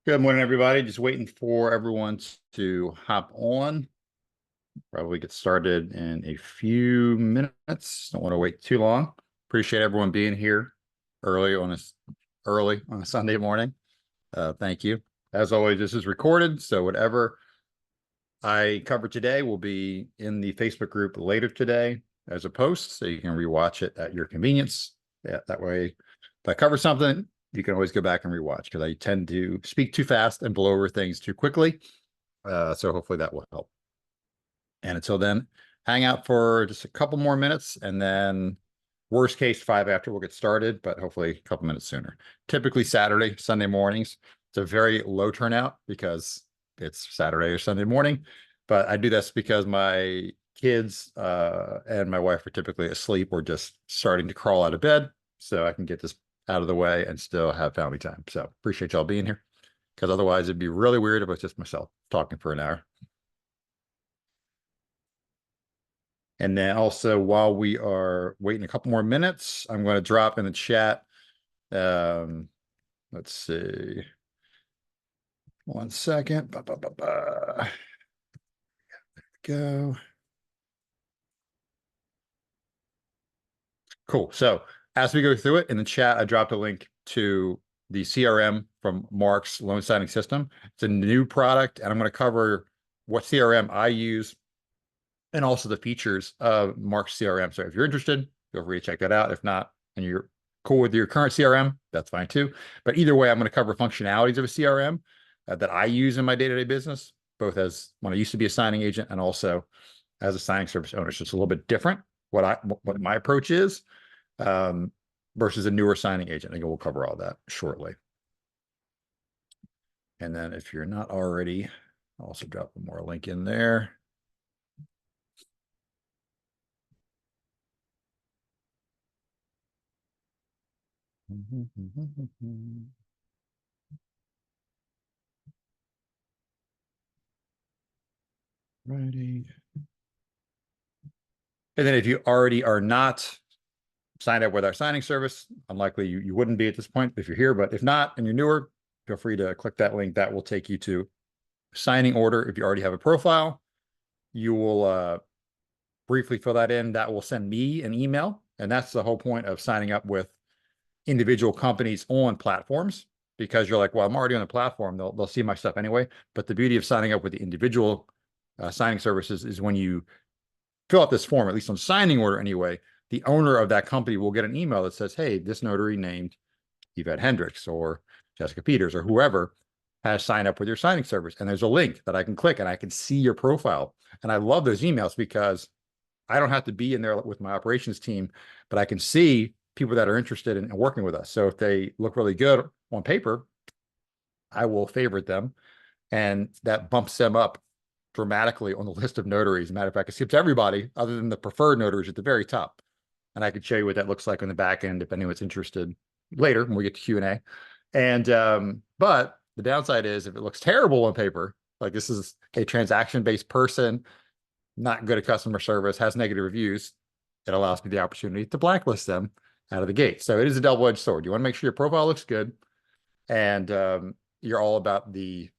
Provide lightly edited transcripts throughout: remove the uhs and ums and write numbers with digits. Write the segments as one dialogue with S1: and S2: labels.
S1: Good morning, everybody. Just waiting for everyone to hop on. Probably get started in a few minutes. Don't want to wait too long. Appreciate everyone being here early on a Sunday morning. Thank you. As always, this is recorded, so whatever I cover today will be in the Facebook group later today as a post, so you can rewatch it at your convenience. Yeah, that way, if I cover something, you can always go back and rewatch, because I tend to speak too fast and blow over things too quickly. So hopefully that will help. And until then, hang out for just a couple more minutes, and then worst case 5 after we'll get started, but hopefully a couple minutes sooner. Typically Saturday, Sunday mornings. It's a very low turnout because it's Saturday or Sunday morning, but I do this because my kids and my wife are typically asleep or just starting to crawl out of bed, so I can get this out of the way and still have family time. So appreciate y'all being here, because otherwise it'd be really weird if it was just myself talking for an hour. And then also, while we are waiting a couple more minutes, I'm going to drop in the chat. Let's see. 1 second. Go. Cool. So as we go through it in the chat, I dropped a link to the CRM from Mark's loan signing system. It's a new product, and I'm going to cover what CRM I use and also the features of Mark's CRM. So if you're interested, feel free to check that out. If not, and you're cool with your current CRM, that's fine too. But either way, I'm going to cover functionalities of a CRM that I use in my day-to-day business, both as when I used to be a signing agent and also as a signing service owner. So it's a little bit different what my approach is versus a newer signing agent. I think we'll cover all that shortly. And then if you're not already, I'll also drop one more link in there. Righty. And then if you already are not signed up with our signing service, unlikely you wouldn't be at this point if you're here, but if not and you're newer, feel free to click that link. That will take you to signing order. If you already have a profile, you will briefly fill that in. That will send me an email, and that's the whole point of signing up with individual companies on platforms, because you're like, well, I'm already on the platform. They'll see my stuff anyway. But the beauty of signing up with the individual signing services is when you fill out this form, at least on signing order anyway, the owner of that company will get an email that says, hey, this notary named Yvette Hendricks or Jessica Peters or whoever has signed up with your signing service. And there's a link that I can click and I can see your profile. And I love those emails because I don't have to be in there with my operations team, but I can see people that are interested in working with us. So if they look really good on paper, I will favorite them, and that bumps them up dramatically on the list of notaries. As a matter of fact, it skips everybody other than the preferred notaries at the very top. And I could show you what that looks like on the back end if anyone's interested later when we get to Q&A. And but the downside is if it looks terrible on paper, like this is a transaction-based person, not good at customer service, has negative reviews, it allows me the opportunity to blacklist them out of the gate. So it is a double-edged sword. You want to make sure your profile looks good, and you're all about the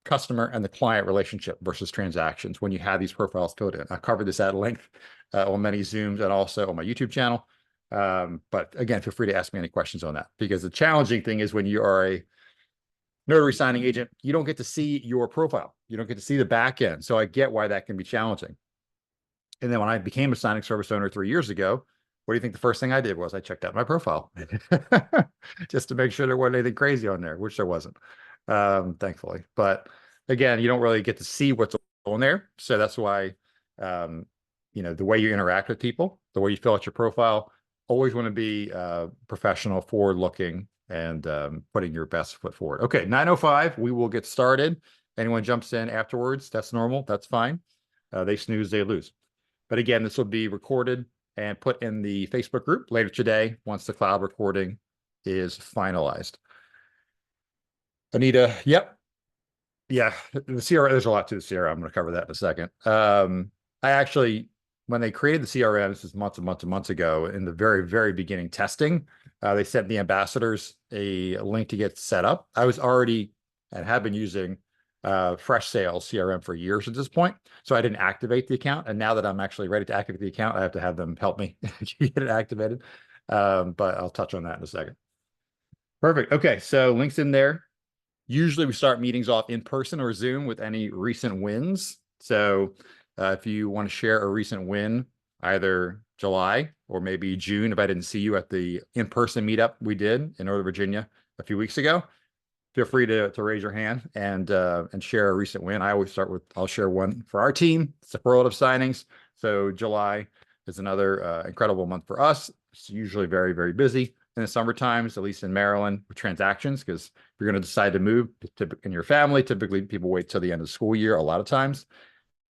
S1: customer and the client relationship versus transactions when you have these profiles filled in. I covered this at length on many Zooms and also on my YouTube channel. But again, feel free to ask me any questions on that, because the challenging thing is when you are a notary signing agent, you don't get to see your profile. You don't get to see the back end. So I get why that can be challenging. And then when I became a signing service owner 3 years ago, what do you think the first thing I did was I checked out my profile just to make sure there wasn't anything crazy on there, which there wasn't, thankfully. But again, you don't really get to see what's on there. So that's why, the way you interact with people, the way you fill out your profile, always want to be professional, forward looking, and putting your best foot forward. Okay, 9:05, we will get started. Anyone jumps in afterwards, that's normal. That's fine. They snooze, they lose. But again, this will be recorded and put in the Facebook group later today once the cloud recording is finalized. Anita, yep. Yeah, the CRM, there's a lot to the CRM. I'm going to cover that in a second. I actually, when they created the CRM, this is months and months and months ago, in the very, very beginning testing, they sent the ambassadors a link to get set up. I was already and have been using Fresh Sales CRM for years at this point, so I didn't activate the account. And now that I'm actually ready to activate the account, I have to have them help me get it activated. But I'll touch on that in a second. Perfect. Okay, so links in there. Usually we start meetings off in person or Zoom with any recent wins. So if you want to share a recent win, either July or maybe June, if I didn't see you at the in-person meetup we did in Northern Virginia a few weeks ago, feel free to raise your hand and share a recent win. I always start with, I'll share one for our team, Superlative Signings. So July is another incredible month for us. It's usually very, very busy in the summer times, at least in Maryland, with transactions, because if you're going to decide to move in your family, typically people wait till the end of the school year a lot of times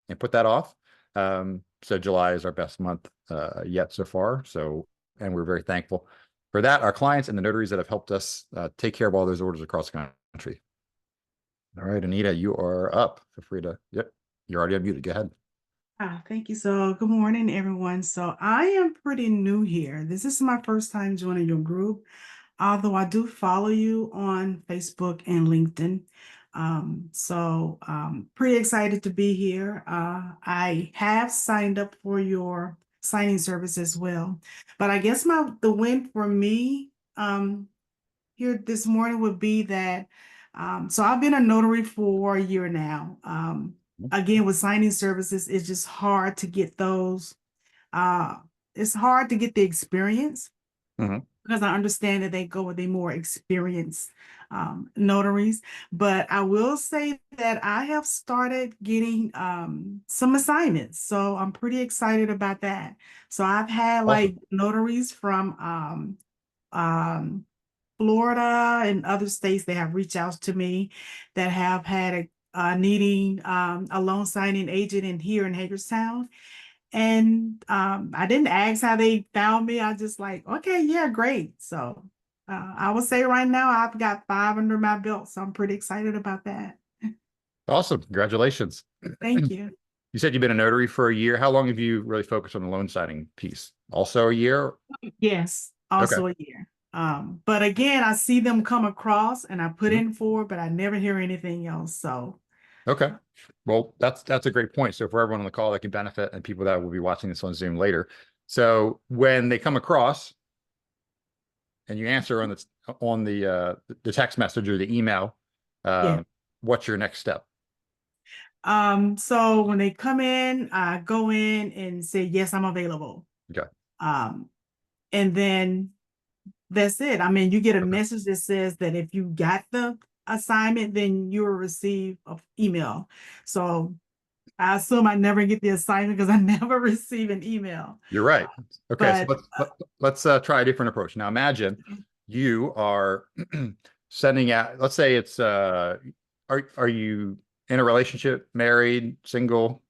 S1: and put that off. So July is our best month yet so far. So, and we're very thankful for that. Our clients and the notaries that have helped us take care of all those orders across the country. All right, Anita, you are up. Feel free to, yep, you're already unmuted. Go ahead.
S2: Thank you. So good morning, everyone. So I am pretty new here. This is my first time joining your group, although I do follow you on Facebook and LinkedIn. Pretty excited to be here. I have signed up for your signing service as well. But I guess the win for me here this morning would be that so I've been a notary for a year now. Again, with signing services, it's just hard to get those. It's hard to get the experience because I understand that they go with the more experienced notaries. But I will say that I have started getting some assignments. So I'm pretty excited about that. So I've had like notaries from Florida and other states. They have reached out to me that have had needing a loan signing agent in here in Hagerstown. And I didn't ask how they found me. I just like, okay, yeah, great. So I would say right now I've got 5 under my belt. So I'm pretty excited about that.
S1: Awesome. Congratulations.
S2: Thank you.
S1: You said you've been a notary for a year. How long have you really focused on the loan signing piece? Also a year?
S2: Yes, also a year. But again, I see them come across and I put in for, but I never hear anything else. So
S1: okay. Well, that's a great point. So for everyone on the call that can benefit and people that will be watching this on Zoom later. So when they come across and you answer on the text message or the email, what's your next step?
S2: So when they come in, I go in and say, yes, I'm available.
S1: Okay.
S2: And then that's it. I mean, you get a message that says that if you got the assignment, then you will receive an email. So I assume I never get the assignment because I never receive an email.
S1: You're right. Okay, so let's try a different approach. Now imagine you are sending out, let's say it's are you in a relationship, married, single?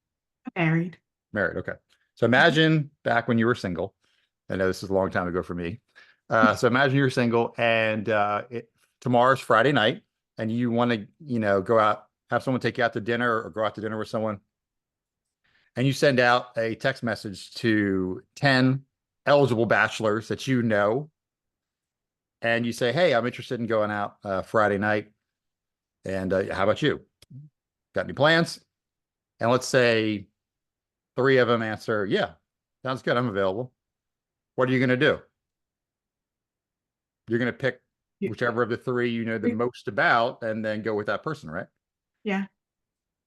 S2: Married.
S1: Married, okay. So imagine back when you were single. I know this is a long time ago for me. So imagine you're single and tomorrow's Friday night and you want to, go out, have someone take you out to dinner or go out to dinner with someone. And you send out a text message to 10 eligible bachelors that you know. And you say, hey, I'm interested in going out Friday night. And how about you? Got any plans? And let's say 3 of them answer, yeah, sounds good. I'm available. What are you going to do? You're going to pick whichever of the 3 you know the most about and then go with that person, right?
S2: Yeah.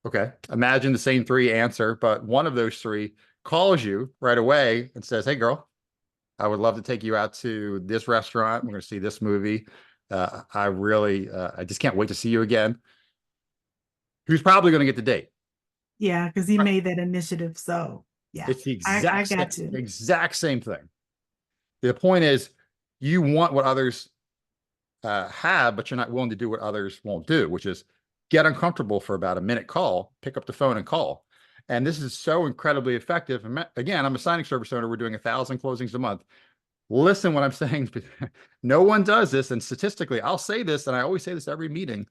S1: Okay. Imagine the same 3 answer, but one of those 3 calls you right away and says, hey, girl, I would love to take you out to this restaurant. We're going to see this movie. I just can't wait to see you again. Who's probably going to get the date?
S2: Yeah, because he made that initiative. So yeah,
S1: it's the
S2: I got to.
S1: exact same thing. The point is you want what others have, but you're not willing to do what others won't do, which is get uncomfortable for about a minute call, pick up the phone and call. And this is so incredibly effective. Again, I'm a signing service owner. We're doing 1,000 closings a month. Listen what I'm saying. No one does this. And statistically, I'll say this, and I always say this every meeting,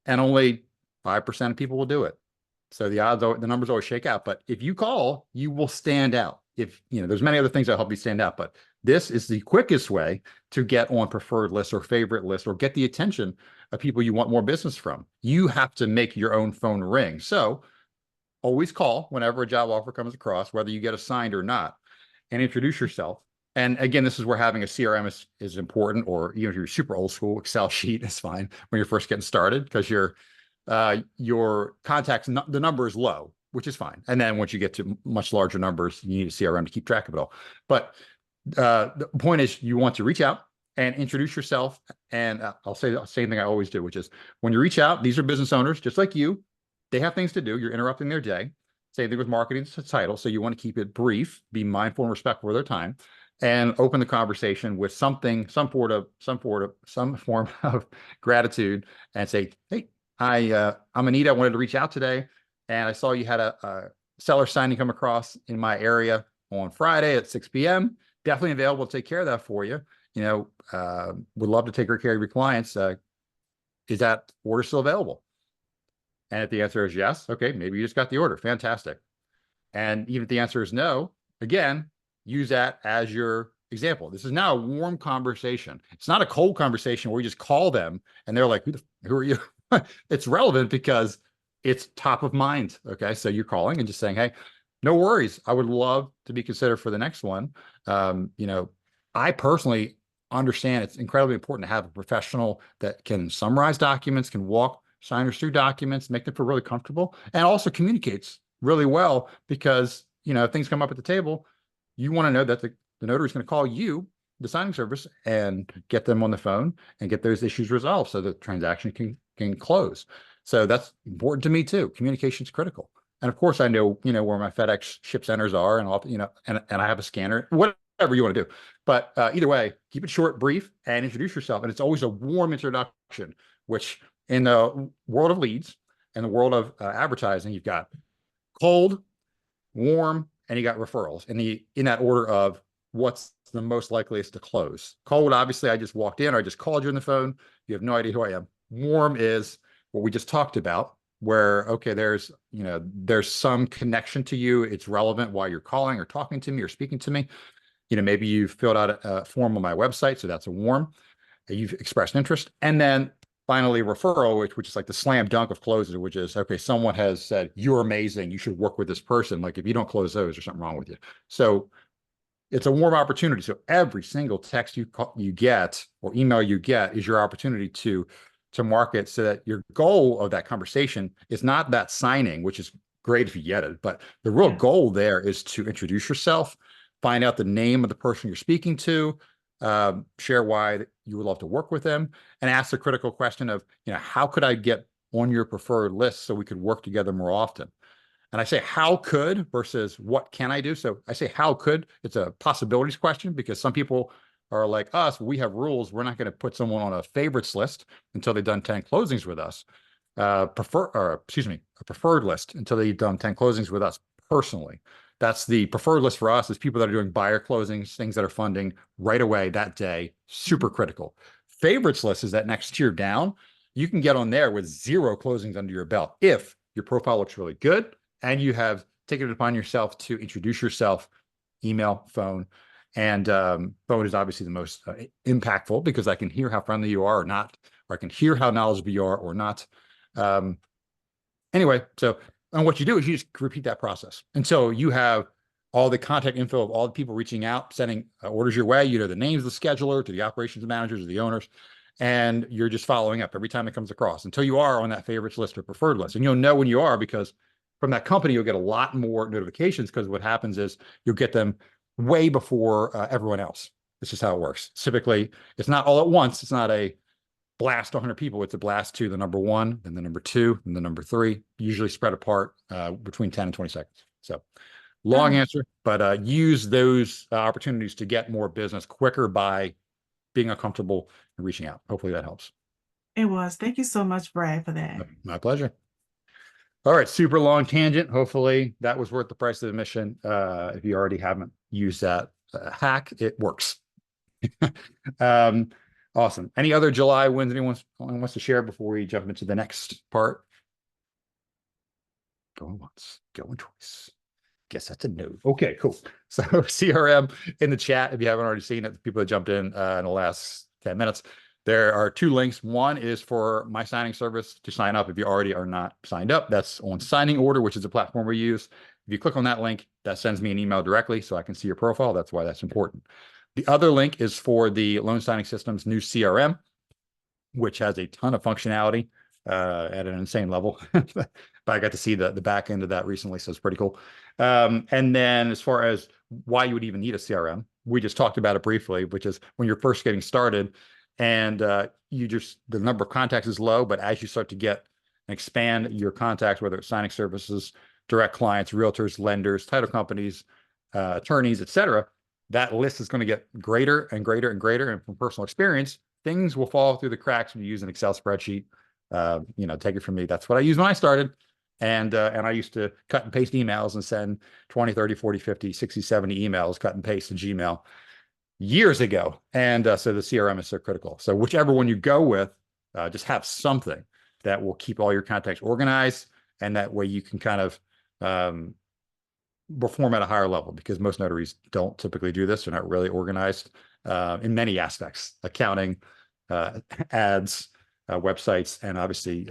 S1: and only 5% of people will do it. So the numbers always shake out. But if you call, you will stand out. If there's many other things that help you stand out, but this is the quickest way to get on preferred lists or favorite lists or get the attention of people you want more business from. You have to make your own phone ring. So always call whenever a job offer comes across, whether you get assigned or not, and introduce yourself. And again, this is where having a CRM is important, or even if you're super old school, Excel sheet is fine when you're first getting started, because your contacts, the number is low, which is fine. And then once you get to much larger numbers, you need a CRM to keep track of it all. But the point is, you want to reach out and introduce yourself. And I'll say the same thing I always do, which is when you reach out, these are business owners just like you. They have things to do. You're interrupting their day. Same thing with marketing title. So you want to keep it brief, be mindful and respectful of their time, and open the conversation with some form of gratitude, and say, hey, I'm Anita. I wanted to reach out today, and I saw you had a seller signing come across in my area on Friday at 6 p.m. Definitely available to take care of that for you. Would love to take care of your clients. Is that order still available? And if the answer is yes, okay, maybe you just got the order. Fantastic. And even if the answer is no, again, use that as your example. This is now a warm conversation. It's not a cold conversation where you just call them and they're like, who are you? It's relevant because it's top of mind. Okay. So you're calling and just saying, hey, no worries. I would love to be considered for the next one. I personally understand it's incredibly important to have a professional that can summarize documents, can walk signers through documents, make them feel really comfortable, and also communicates really well, because, if things come up at the table, you want to know that the notary is going to call you, the signing service, and get them on the phone and get those issues resolved so the transaction can close. So that's important to me too. Communication is critical. And of course, I know, where my FedEx ship centers are, and all, and I have a scanner, whatever you want to do. But either way, keep it short, brief, and introduce yourself. And it's always a warm introduction, which in the world of leads and the world of advertising, you've got cold, warm, and you got referrals in that order of what's the most likeliest to close. Cold, obviously, I just walked in, or I just called you on the phone. You have no idea who I am. Warm is what we just talked about, where, okay, there's some connection to you. It's relevant while you're calling or talking to me or speaking to me. Maybe you filled out a form on my website, so that's a warm. You've expressed interest. And then finally, referral, which is like the slam dunk of closes, which is, okay, someone has said, you're amazing, you should work with this person. Like, if you don't close those, there's something wrong with you. So it's a warm opportunity. So every single text you get or email you get is your opportunity to market, so that your goal of that conversation is not that signing, which is great if you get it, but the real goal there is to introduce yourself, find out the name of the person you're speaking to, share why you would love to work with them, and ask the critical question of, how could I get on your preferred list so we could work together more often? And I say how could versus what can I do. So I say how could. It's a possibilities question, because some people are like us. We have rules. We're not going to put someone on a favorites list until they've done 10 closings with us. A preferred list until they've done 10 closings with us personally. That's the preferred list for us, is people that are doing buyer closings, things that are funding right away that day, super critical. Favorites list is that next tier down. You can get on there with 0 closings under your belt if your profile looks really good and you have taken it upon yourself to introduce yourself, email, phone. And phone is obviously the most impactful, because I can hear how friendly you are or not, or I can hear how knowledgeable you are or not. Anyway, so, and what you do is you just repeat that process until you have all the contact info of all the people reaching out, sending orders your way. The names of the scheduler, to the operations managers, or the owners, and you're just following up every time it comes across until you are on that favorites list or preferred list. And you'll know when you are, because from that company, you'll get a lot more notifications, because what happens is you'll get them way before everyone else. This is how it works. Typically, it's not all at once. It's not a blast 100 people. It's a blast to the number 1, then the number 2, and the number 3, usually spread apart between 10 and 20 seconds. So long answer, but use those opportunities to get more business quicker by being uncomfortable and reaching out. Hopefully that helps.
S2: It was. Thank you so much, Brad, for that.
S1: My pleasure. All right, super long tangent. Hopefully that was worth the price of admission. If you already haven't used that hack, it works. um, awesome. Any other July wins anyone wants to share before we jump into the next part? Going once, going twice. Guess that's a no. Okay, cool. So CRM in the chat, if you haven't already seen it, the people that jumped in the last 10 minutes, there are two links. One is for my signing service to sign up if you already are not signed up. That's on Signing Order, which is a platform we use. If you click on that link, that sends me an email directly so I can see your profile. That's why that's important. The other link is for the Loan Signing System's new CRM, which has a ton of functionality at an insane level. But I got to see the back end of that recently, so it's pretty cool. And then as far as why you would even need a CRM, we just talked about it briefly, which is when you're first getting started and the number of contacts is low, but as you start to get and expand your contacts, whether it's signing services, direct clients, realtors, lenders, title companies, attorneys, etc., that list is going to get greater and greater and greater. And from personal experience, things will fall through the cracks when you use an Excel spreadsheet. Take it from me. That's what I used when I started. And I used to cut and paste emails and send 20, 30, 40, 50, 60, 70 emails, cut and paste to Gmail years ago. And so the CRM is so critical. So whichever one you go with, just have something that will keep all your contacts organized. And that way you can kind of perform at a higher level, because most notaries don't typically do this. They're not really organized in many aspects: accounting, ads, websites, and obviously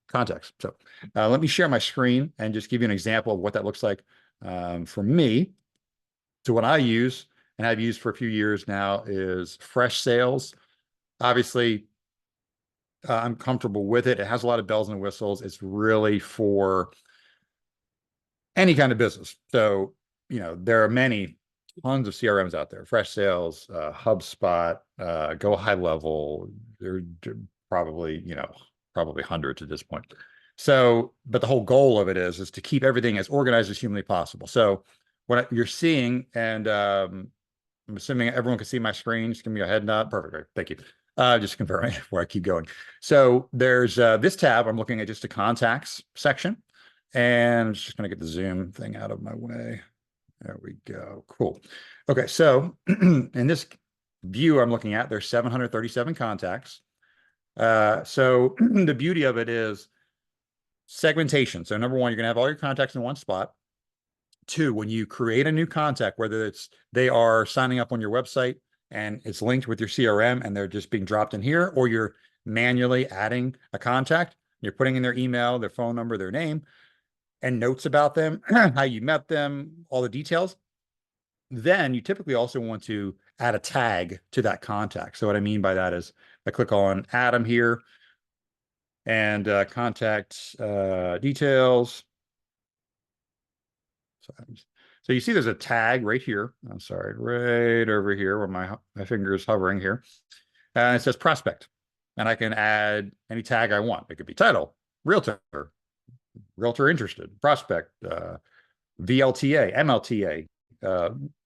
S1: contacts. So let me share my screen and just give you an example of what that looks like for me. So what I use and I've used for a few years now is Fresh Sales. Obviously, I'm comfortable with it. It has a lot of bells and whistles. It's really for any kind of business. So, there are tons of CRMs out there: Fresh Sales, HubSpot, Go High Level. They're probably hundreds at this point. So, but the whole goal of it is to keep everything as organized as humanly possible. So what you're seeing, and I'm assuming everyone can see my screen. Just give me a head nod. Perfect. Thank you. Just confirming before I keep going. So there's this tab. I'm looking at just a contacts section. And I'm just going to get the Zoom thing out of my way. There we go. Cool. Okay, so in this view I'm looking at, there's 737 contacts. So the beauty of it is segmentation. So number one, you're going to have all your contacts in one spot. Two, when you create a new contact, whether they are signing up on your website and it's linked with your CRM and they're just being dropped in here, or you're manually adding a contact, you're putting in their email, their phone number, their name, and notes about them, how you met them, all the details. Then you typically also want to add a tag to that contact. So what I mean by that is I click on Adam here and contact details. So you see there's a tag right here. I'm sorry, right over here where my finger is hovering here. And it says prospect. And I can add any tag I want. It could be title, realtor interested, prospect, VLTA, MLTA,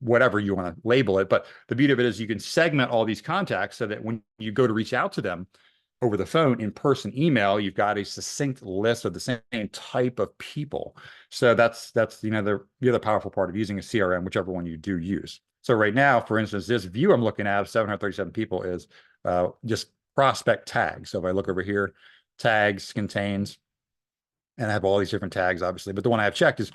S1: whatever you want to label it. But the beauty of it is you can segment all these contacts so that when you go to reach out to them over the phone, in person, email, you've got a succinct list of the same type of people. So that's the other powerful part of using a CRM, whichever one you do use. So right now, for instance, this view I'm looking at of 737 people is just prospect tags. So if I look over here, tags contains, and I have all these different tags, obviously, but the one I have checked is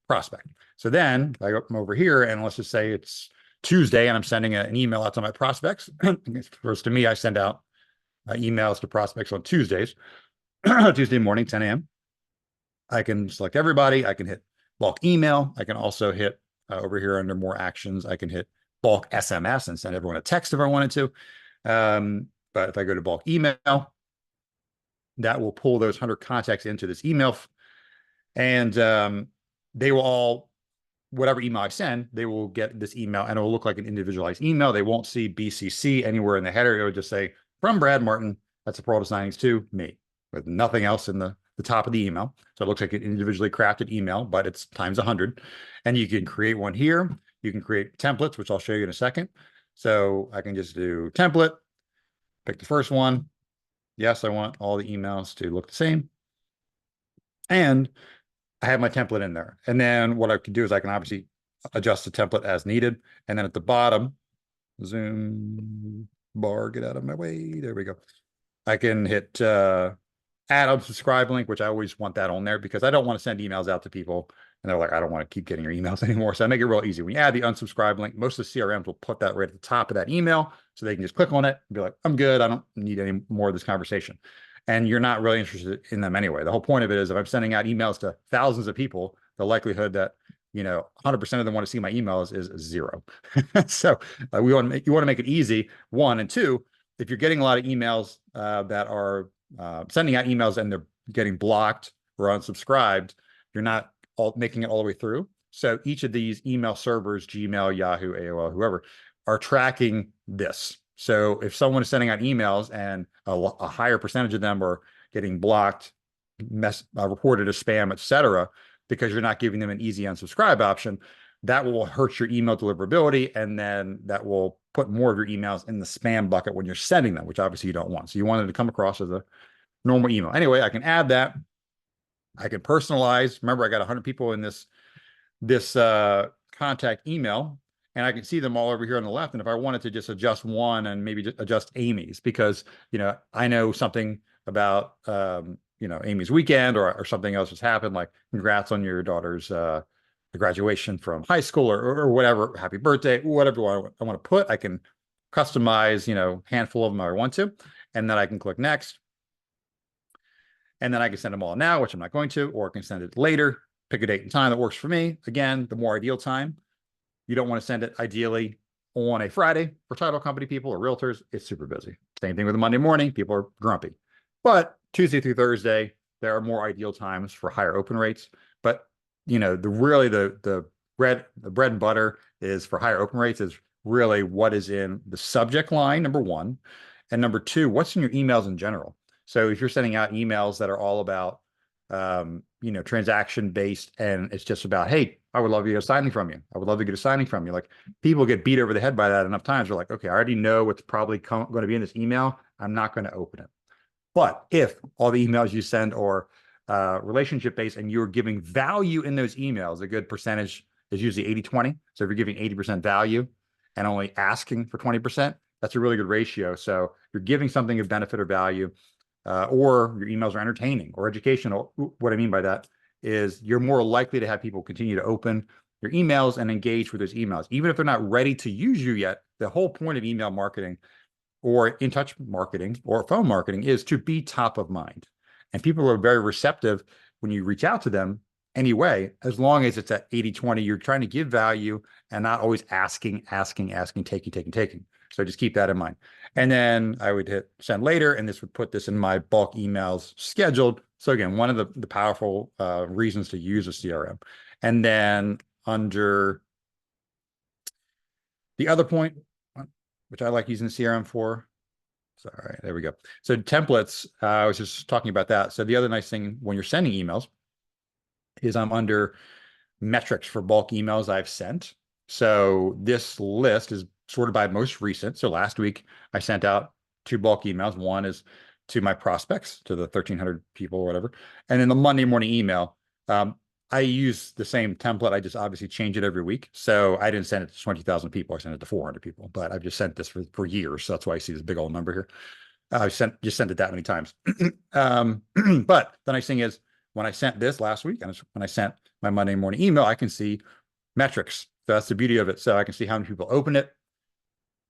S1: prospect. So then I come over here, and let's just say it's Tuesday and I'm sending an email out to my prospects. First, to me, I send out emails to prospects on Tuesdays, Tuesday morning, 10 a.m. I can select everybody. I can hit bulk email. I can also hit over here under more actions. I can hit bulk SMS and send everyone a text if I wanted to. But if I go to bulk email, that will pull those 100 contacts into this email. And they will all, whatever email I send, they will get this email and it will look like an individualized email. They won't see BCC anywhere in the header. It would just say, from Brad Martin, that's a Peralta Signings to me, with nothing else in the top of the email. So it looks like an individually crafted email, but it's times 100. And you can create one here. You can create templates, which I'll show you in a second. So I can just do template, pick the first one, Yes, I want all the emails to look the same. And I have my template in there. And then what I can do is I can obviously adjust the template as needed. And then at the bottom, zoom bar, get out of my way. There we go. I can hit add unsubscribe link, which I always want that on there because I don't want to send emails out to people and they're like, I don't want to keep getting your emails anymore. So I make it real easy. When you add the unsubscribe link, most of the CRMs will put that right at the top of that email so they can just click on it and be like, I'm good. I don't need any more of this conversation. And you're not really interested in them anyway. The whole point of it is if I'm sending out emails to thousands of people, the likelihood that 100% of them want to see my emails is zero. So you want to make it easy, one, and two, if you're getting a lot of emails that are sending out emails and they're getting blocked or unsubscribed, you're not making it all the way through. So each of these email servers, Gmail, Yahoo, AOL, whoever, are tracking this. So if someone is sending out emails and a higher percentage of them are getting blocked, reported as spam, etc., because you're not giving them an easy unsubscribe option, that will hurt your email deliverability, and then that will put more of your emails in the spam bucket when you're sending them, which obviously you don't want. So you want it to come across as a normal email. Anyway, I can add that. I can personalize. Remember, I got 100 people in this contact email, and I can see them all over here on the left. And if I wanted to just adjust one and maybe just adjust Amy's, because I know something about Amy's weekend or something else has happened, like congrats on your daughter's graduation from high school or whatever, happy birthday, whatever I want to put. I can customize handful of them I want to, and then I can click next. And then I can send them all now, which I'm not going to, or I can send it later, pick a date and time that works for me. Again, the more ideal time. You don't want to send it ideally on a Friday for title company people or realtors. It's super busy. Same thing with a Monday morning. People are grumpy. But Tuesday through Thursday, there are more ideal times for higher open rates. But the bread and butter is for higher open rates is really what is in the subject line, number one. And number two, what's in your emails in general. So if you're sending out emails that are all about transaction based, and it's just about, hey, I would love to get a signing from you. I would love to get a signing from you. Like, people get beat over the head by that enough times. They're like, okay, I already know what's probably going to be in this email. I'm not going to open it. But if all the emails you send are relationship based and you're giving value in those emails, a good percentage is usually 80-20. So if you're giving 80% value and only asking for 20%, that's a really good ratio. So you're giving something of benefit or value, or your emails are entertaining or educational. What I mean by that is you're more likely to have people continue to open your emails and engage with those emails, even if they're not ready to use you yet. The whole point of email marketing or in touch marketing or phone marketing is to be top of mind. And people are very receptive when you reach out to them anyway, as long as it's at 80-20, you're trying to give value and not always asking, taking. So just keep that in mind. And then I would hit send later, and this would put this in my bulk emails scheduled. So again, one of the powerful reasons to use a CRM. And then under the other point, which I like using the CRM for, sorry, there we go. So templates, I was just talking about that. So the other nice thing when you're sending emails is I'm under metrics for bulk emails I've sent. So this list is sorted by most recent. So last week I sent out 2 bulk emails. One is to my prospects, to the 1,300 people or whatever. And then the Monday morning email, I use the same template. I just obviously change it every week. So I didn't send it to 20,000 people. I sent it to 400 people, but I've just sent this for years. So that's why I see this big old number here. I just sent it that many times. But the nice thing is when I sent this last week and when I sent my Monday morning email, I can see metrics. So that's the beauty of it. So I can see how many people opened it,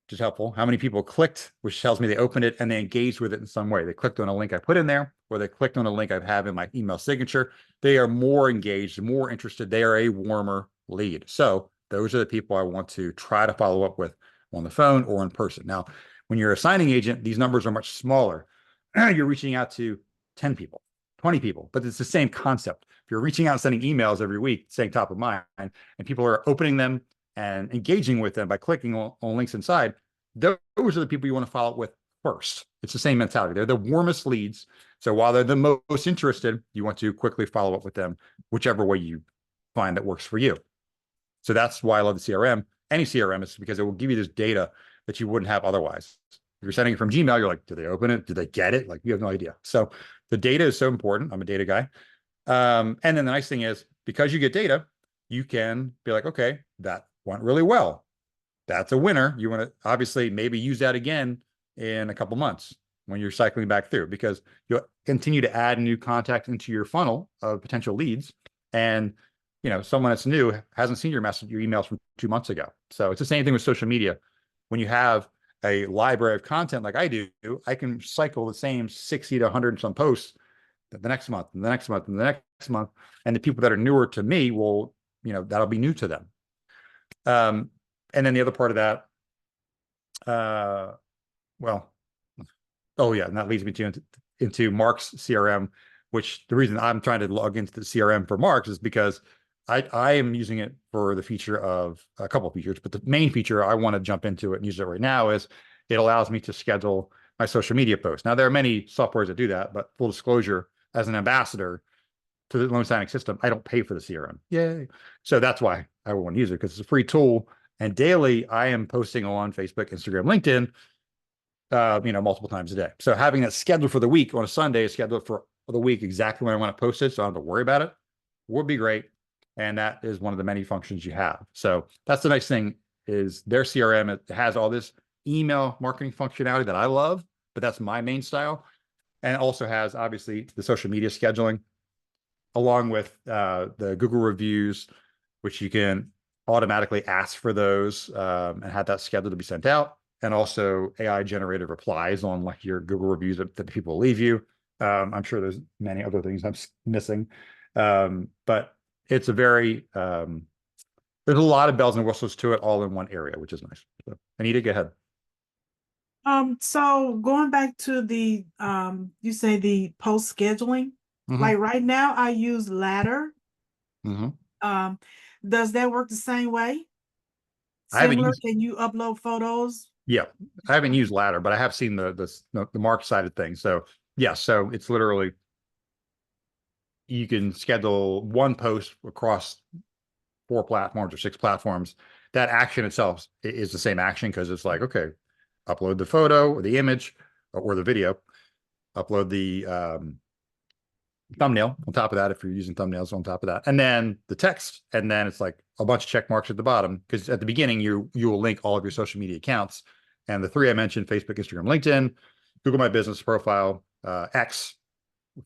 S1: which is helpful. How many people clicked, which tells me they opened it and they engaged with it in some way. They clicked on a link I put in there, or they clicked on a link I have in my email signature. They are more engaged, more interested. They are a warmer lead. So those are the people I want to try to follow up with on the phone or in person. Now, when you're a signing agent, these numbers are much smaller. You're reaching out to 10 people, 20 people, but it's the same concept. If you're reaching out and sending emails every week, saying top of mind, and people are opening them and engaging with them by clicking on links inside, those are the people you want to follow up with first. It's the same mentality. They're the warmest leads. So while they're the most interested, you want to quickly follow up with them, whichever way you find that works for you. So that's why I love the CRM. Any CRM is because it will give you this data that you wouldn't have otherwise. If you're sending it from Gmail, you're like, do they open it? Do they get it? Like, you have no idea. So the data is so important. I'm a data guy. And then the nice thing is, because you get data, you can be like, okay, that went really well. That's a winner. You want to obviously maybe use that again in a couple months when you're cycling back through, because you'll continue to add new contact into your funnel of potential leads. And someone that's new hasn't seen your emails from 2 months ago. So it's the same thing with social media. When you have a library of content like I do, I can cycle the same 60 to 100 and some posts the next month and the next month and the next month. And the people that are newer to me will, that'll be new to them. And then the other part of that, well, oh yeah, and that leads me into Mark's CRM, which the reason I'm trying to log into the CRM for Mark's is because I am using it for the feature of a couple of features, but the main feature I want to jump into it and use it right now is it allows me to schedule my social media posts. Now, there are many softwares that do that, but full disclosure, as an ambassador to the loan signing system, I don't pay for the CRM. Yay. So that's why I want to use it, because it's a free tool. And daily, I am posting on Facebook, Instagram, LinkedIn, multiple times a day. So having that scheduled for the week on a Sunday, scheduled for the week exactly when I want to post it, so I don't have to worry about it, would be great. And that is one of the many functions you have. So that's the nice thing, is their CRM, it has all this email marketing functionality that I love, but that's my main style. And it also has, obviously, the social media scheduling, along with the Google reviews, which you can automatically ask for those and have that scheduled to be sent out. And also AI generated replies on like your Google reviews that people leave you. I'm sure there's many other things I'm missing. But it's a very, there's a lot of bells and whistles to it all in one area, which is nice. So, Anita, go ahead.
S2: So going back to the, you say the post scheduling, like right now I use Ladder. Does that work the same way? Similar? Can you upload photos?
S1: Yeah, I haven't used Ladder, but I have seen the Mark side of things. So yeah, so it's literally, you can schedule one post across 4 platforms or 6 platforms. That action itself is the same action, because it's like, okay, upload the photo or the image or the video, upload the thumbnail on top of that, if you're using thumbnails on top of that, and then the text, and then it's like a bunch of check marks at the bottom, because at the beginning you will link all of your social media accounts, and the 3 I mentioned: Facebook, Instagram, LinkedIn, Google My Business profile, X,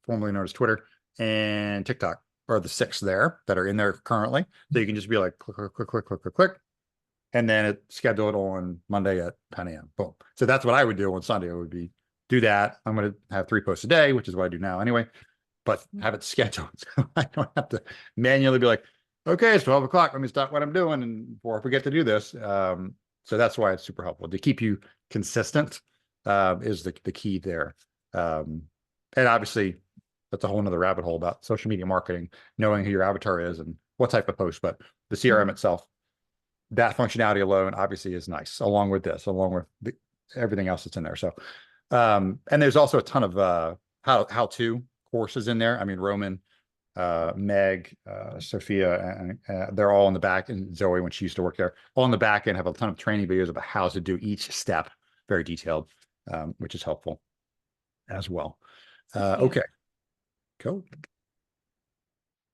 S1: formerly known as Twitter, and TikTok are the 6 there that are in there currently. So you can just be like, click, click, click, click, click, click, click, and then it scheduled on Monday at 10 a.m. Boom. So that's what I would do on Sunday. I would be do that. I'm going to have 3 posts a day, which is what I do now anyway, but have it scheduled. So I don't have to manually be like, okay, it's 12 o'clock. Let me stop what I'm doing and before I forget to do this. So that's why it's super helpful to keep you consistent, is the key there. And obviously that's a whole nother rabbit hole about social media marketing, knowing who your avatar is and what type of post, but the CRM itself, that functionality alone obviously is nice, along with this, along with everything else that's in there. So, and there's also a ton of how-to courses in there. I mean, Roman, Meg, Sophia, and they're all in the back, and Zoe, when she used to work there, all in the back end, have a ton of training videos about how to do each step, very detailed, which is helpful as well. Okay, cool.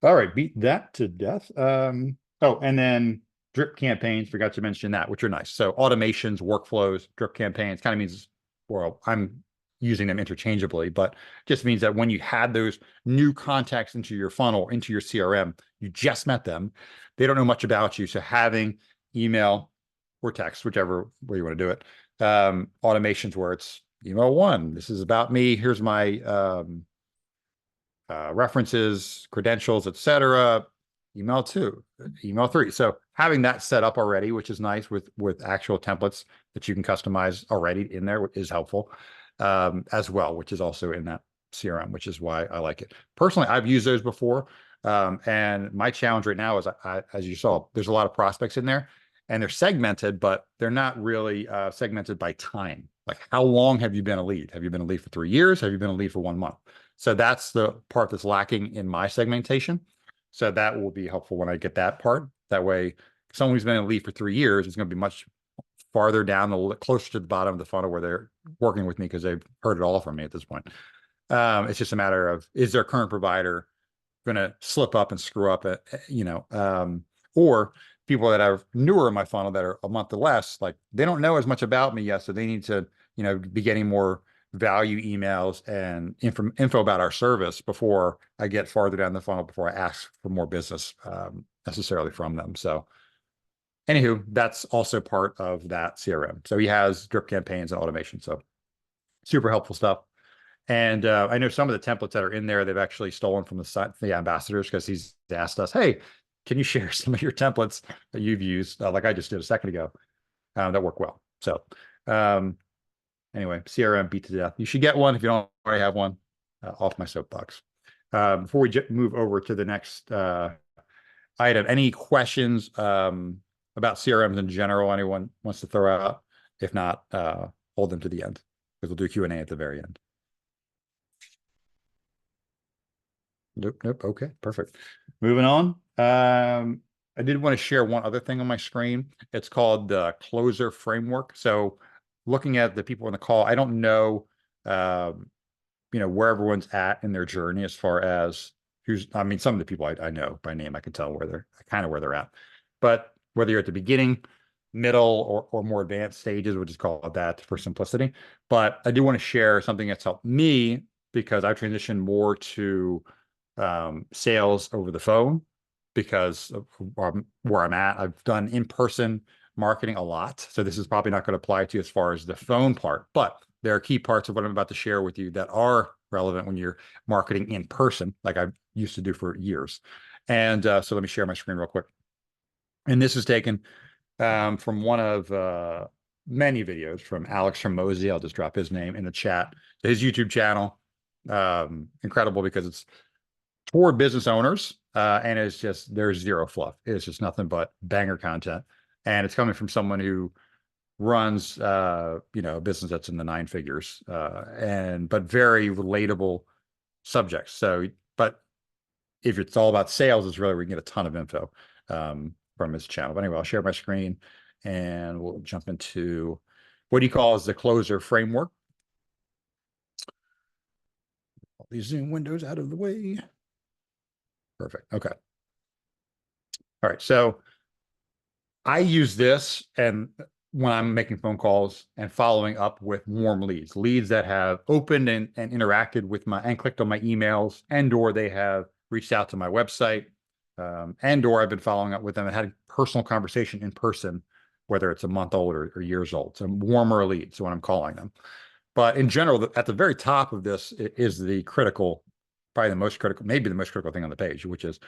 S1: All right, beat that to death. Oh, and then drip campaigns, forgot to mention that, which are nice. So automations, workflows, drip campaigns kind of means, well, I'm using them interchangeably, but just means that when you had those new contacts into your funnel, into your CRM, you just met them, they don't know much about you. So having email or text, whichever way you want to do it, automations where it's email 1, this is about me, here's my references, credentials, etc. Email 2, email 3. So having that set up already, which is nice, with actual templates that you can customize already in there, is helpful as well, which is also in that CRM, which is why I like it. Personally, I've used those before. And my challenge right now is, as you saw, there's a lot of prospects in there, and they're segmented, but they're not really segmented by time. Like, how long have you been a lead? Have you been a lead for 3 years? Have you been a lead for 1 month? So that's the part that's lacking in my segmentation. So that will be helpful when I get that part. That way, someone who's been a lead for 3 years is going to be much farther down, closer to the bottom of the funnel where they're working with me because they've heard it all from me at this point. It's just a matter of, is their current provider going to slip up and screw up, or people that are newer in my funnel that are a month or less, like they don't know as much about me yet. So they need to, be getting more value emails and info about our service before I get farther down the funnel, before I ask for more business necessarily from them. So anywho, that's also part of that CRM. So he has drip campaigns and automation. So super helpful stuff. And I know some of the templates that are in there, they've actually stolen from the ambassadors, because he's asked us, hey, can you share some of your templates that you've used, like I just did a second ago, that work well. So anyway, CRM beat to death. You should get one if you don't already have one. Off my soapbox. Before we move over to the next item, any questions about CRMs in general anyone wants to throw out? If not, hold them to the end, because we'll do Q&A at the very end. Nope. Okay, perfect. Moving on. I did want to share one other thing on my screen. It's called the Closer Framework. So looking at the people on the call, I don't know, where everyone's at in their journey as far as some of the people I know by name, I can tell where they're at. But whether you're at the beginning, middle, or more advanced stages, we'll just call it that for simplicity. But I do want to share something that's helped me, because I've transitioned more to sales over the phone because of where I'm at. I've done in-person marketing a lot. So this is probably not going to apply to you as far as the phone part, but there are key parts of what I'm about to share with you that are relevant when you're marketing in person, like I used to do for years. And so let me share my screen real quick. And this is taken from one of many videos from Alex Hormozy. I'll just drop his name in the chat. His YouTube channel, incredible, because it's for business owners, and it's just, there's zero fluff. It's just nothing but banger content, and it's coming from someone who runs a business that's in the 9 figures, but very relatable subjects. So, but if it's all about sales, it's really, we can get a ton of info from his channel. But anyway, I'll share my screen and we'll jump into what he calls the Closer Framework. All these Zoom windows out of the way. Perfect. Okay. All right. So I use this and when I'm making phone calls and following up with warm leads that have opened and interacted with and clicked on my emails, and/or they have reached out to my website, and/or I've been following up with them and had a personal conversation in person, whether it's a month old or years old. So warmer leads, when I'm calling them. But in general, at the very top of this is probably the most critical, maybe the most critical thing on the page, which is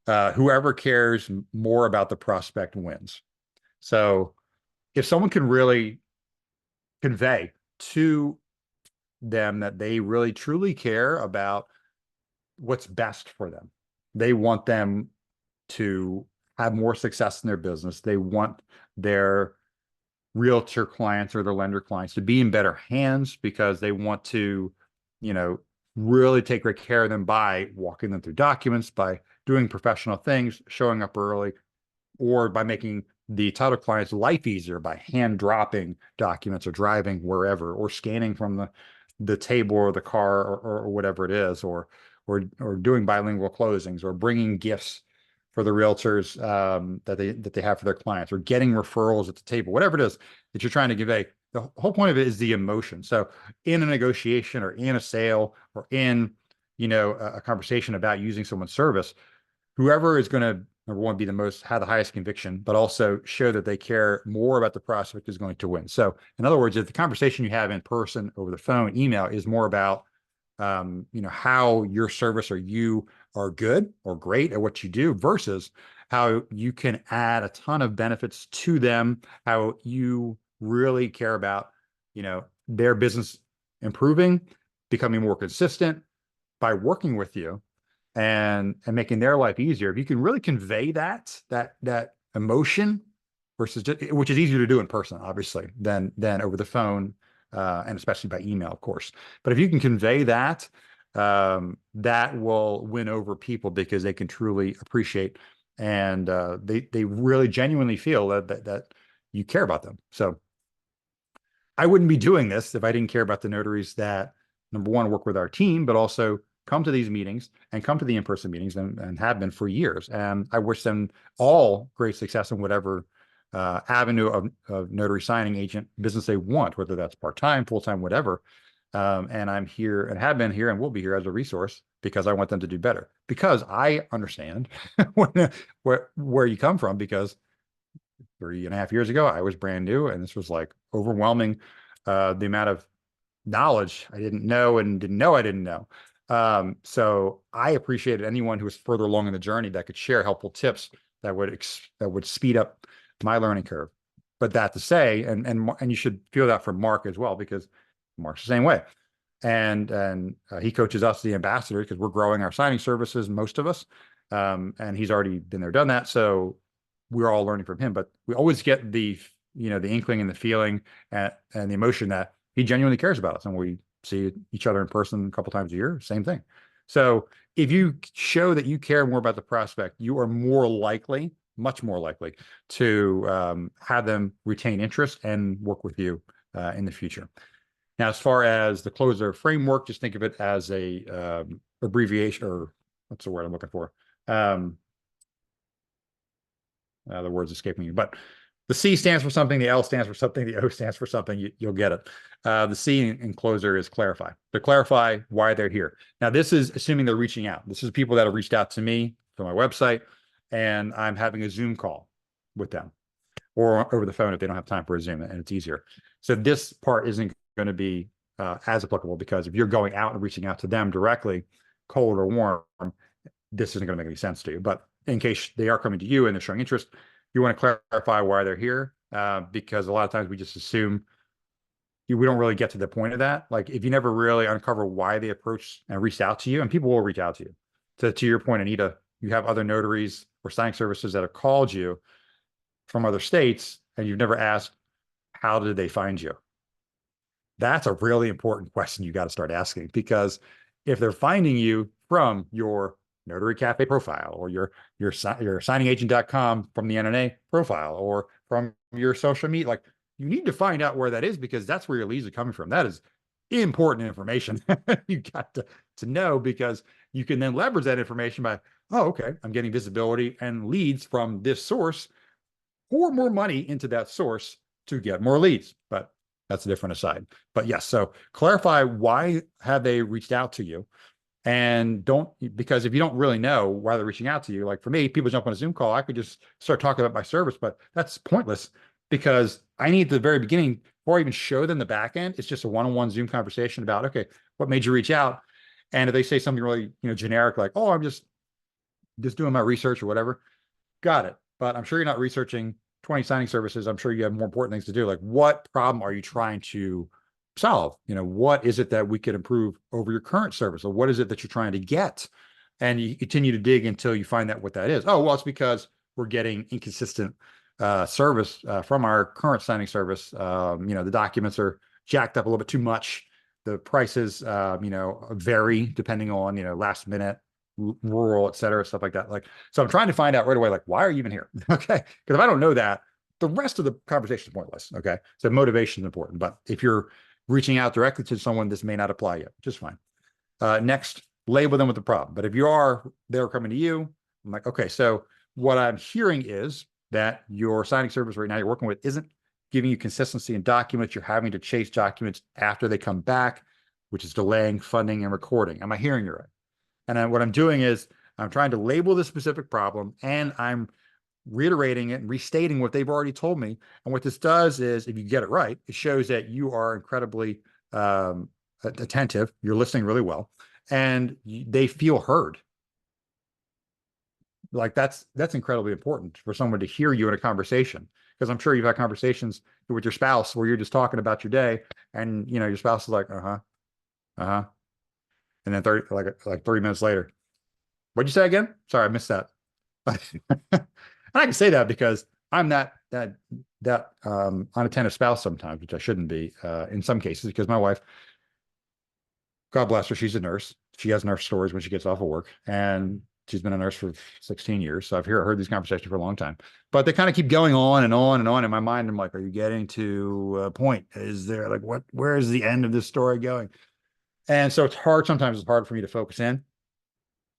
S1: whoever cares more about the prospect wins. So if someone can really convey to them that they really truly care about what's best for them, they want them to have more success in their business, they want their realtor clients or their lender clients to be in better hands, because they want to, really take great care of them by walking them through documents, by doing professional things, showing up early, or by making the title client's life easier by hand dropping documents or driving wherever, or scanning from the table or the car, or whatever it is, or doing bilingual closings, or bringing gifts for the realtors that they have for their clients, or getting referrals at the table, whatever it is that you're trying to convey. The whole point of it is the emotion. So in a negotiation or in a sale or in, a conversation about using someone's service, whoever is going to, number one, have the highest conviction, but also show that they care more about the prospect is going to win. So in other words, if the conversation you have in person, over the phone, email is more about, how your service or you are good or great at what you do, versus how you can add a ton of benefits to them, how you really care about, their business improving, becoming more consistent by working with you, and making their life easier. If you can really convey that emotion, versus which is easier to do in person, obviously, than over the phone, and especially by email, of course. But if you can convey that, that will win over people, because they can truly appreciate, and they really genuinely feel that you care about them. So I wouldn't be doing this if I didn't care about the notaries that, number one, work with our team, but also come to these meetings and come to the in-person meetings and have been for years. And I wish them all great success in whatever avenue of notary signing agent business they want, whether that's part-time, full-time, whatever. And I'm here and have been here and will be here as a resource because I want them to do better. Because I understand where you come from, because 3.5 years ago, I was brand new, and this was like overwhelming, the amount of knowledge I didn't know and didn't know I didn't know. So I appreciated anyone who was further along in the journey that could share helpful tips that would speed up my learning curve. But that to say, and you should feel that from Mark as well, because Mark's the same way. And he coaches us, the ambassadors, because we're growing our signing services, most of us. And he's already been there, done that. So we're all learning from him, but we always get the inkling and the feeling and the emotion that he genuinely cares about us. And we see each other in person a couple times a year, same thing. So if you show that you care more about the prospect, you are more likely, much more likely, to have them retain interest and work with you in the future. Now, as far as the closer framework, just think of it as a abbreviation, or what's the word I'm looking for? The word's escaping me, but the C stands for something, the L stands for something, the O stands for something. You'll get it. The C in closer is clarify. To clarify why they're here. Now, this is assuming they're reaching out. This is people that have reached out to me through my website, and I'm having a Zoom call with them, or over the phone if they don't have time for a Zoom, and it's easier. So this part isn't going to be as applicable, because if you're going out and reaching out to them directly, cold or warm, this isn't going to make any sense to you. But in case they are coming to you and they're showing interest, you want to clarify why they're here, because a lot of times we just assume we don't really get to the point of that. Like, if you never really uncover why they approached and reached out to you, and people will reach out to you. To your point, Anita, you have other notaries or signing services that have called you from other states, and you've never asked, how did they find you? That's a really important question you got to start asking, because if they're finding you from your Notary Cafe profile, or your signingagent.com from the NNA profile, or from your social media, like, you need to find out where that is, because that's where your leads are coming from. That is important information. You got to know, because you can then leverage that information by, oh, okay, I'm getting visibility and leads from this source. Pour more money into that source to get more leads. But that's a different aside. But yes, so clarify, why have they reached out to you? And because if you don't really know why they're reaching out to you, like for me, people jump on a Zoom call, I could just start talking about my service, but that's pointless, because I need at the very beginning, before I even show them the back end, it's just a one-on-one Zoom conversation about, okay, what made you reach out? And if they say something really, generic, like, oh, I'm just doing my research or whatever, got it. But I'm sure you're not researching 20 signing services. I'm sure you have more important things to do. Like, what problem are you trying to solve? What is it that we could improve over your current service? Or what is it that you're trying to get? And you continue to dig until you find out what that is. Oh, well, it's because we're getting inconsistent service from our current signing service. The documents are jacked up a little bit too much. The prices, vary depending on, last minute, rural, et cetera, stuff like that. Like, so I'm trying to find out right away, like, why are you even here? Okay. Because if I don't know that, the rest of the conversation is pointless. Okay. So motivation is important. But if you're reaching out directly to someone, this may not apply yet, just fine. Next, label them with the problem. But if they're coming to you, I'm like, okay, so what I'm hearing is that your signing service right now you're working with isn't giving you consistency in documents. You're having to chase documents after they come back, which is delaying funding and recording. Am I hearing you right? And then what I'm doing is I'm trying to label the specific problem, and I'm reiterating it and restating what they've already told me. And what this does is, if you get it right, it shows that you are incredibly attentive. You're listening really well, and they feel heard. Like, that's incredibly important for someone to hear you in a conversation, because I'm sure you've had conversations with your spouse where you're just talking about your day, and your spouse is like, uh-huh. And then 30 minutes later, what'd you say again? Sorry, I missed that. And I can say that because I'm that unattentive spouse sometimes, which I shouldn't be in some cases, because my wife, God bless her, she's a nurse. She has nurse stories when she gets off of work. And she's been a nurse for 16 years. So I've heard these conversations for a long time, but they kind of keep going on and on and on in my mind. I'm like, are you getting to a point? Is there like, where is the end of this story going? And so sometimes it's hard for me to focus in,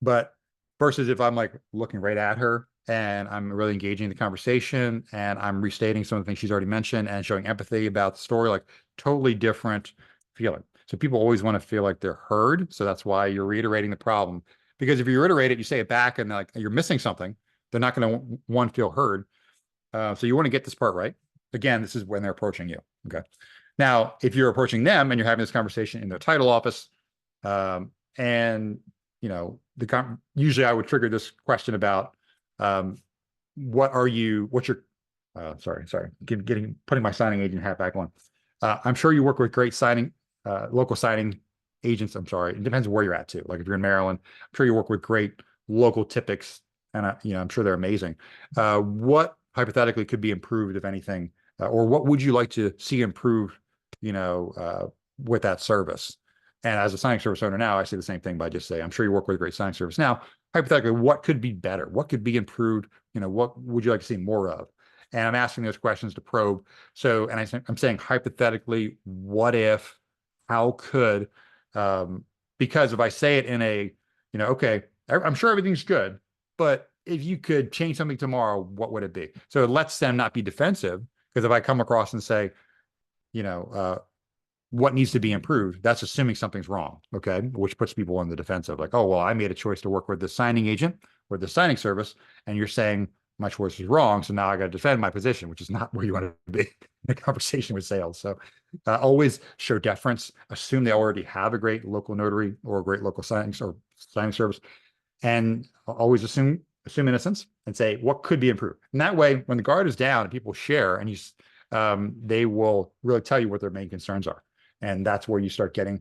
S1: but versus if I'm like looking right at her and I'm really engaging in the conversation and I'm restating some of the things she's already mentioned and showing empathy about the story, like totally different feeling. So people always want to feel like they're heard. So that's why you're reiterating the problem. Because if you reiterate it, you say it back and like you're missing something, they're not going to one feel heard. So you want to get this part right. Again, this is when they're approaching you. Okay. Now, if you're approaching them and you're having this conversation in their title office, and usually I would trigger this question about what's your putting my signing agent hat back on. I'm sure you work with great local signing agents. I'm sorry. It depends where you're at too. Like if you're in Maryland, I'm sure you work with great local typics and I'm sure they're amazing. What hypothetically could be improved, if anything, or what would you like to see improved, with that service? And as a signing service owner now, I say the same thing by just saying, I'm sure you work with a great signing service. Now, hypothetically, what could be better? What could be improved? What would you like to see more of? And I'm asking those questions to probe. So, and I'm saying hypothetically, what if, how could, because if I say it in a, okay, I'm sure everything's good, but if you could change something tomorrow, what would it be? So it lets them not be defensive. Because if I come across and say, what needs to be improved, that's assuming something's wrong. Okay. Which puts people on the defensive. Like, oh, well, I made a choice to work with the signing agent or the signing service. And you're saying my choice is wrong. So now I got to defend my position, which is not where you want to be in a conversation with sales. So always show deference, assume they already have a great local notary or a great local signing service. And always assume innocence and say what could be improved. And that way, when the guard is down and people share, and they will really tell you what their main concerns are. And that's where you start getting,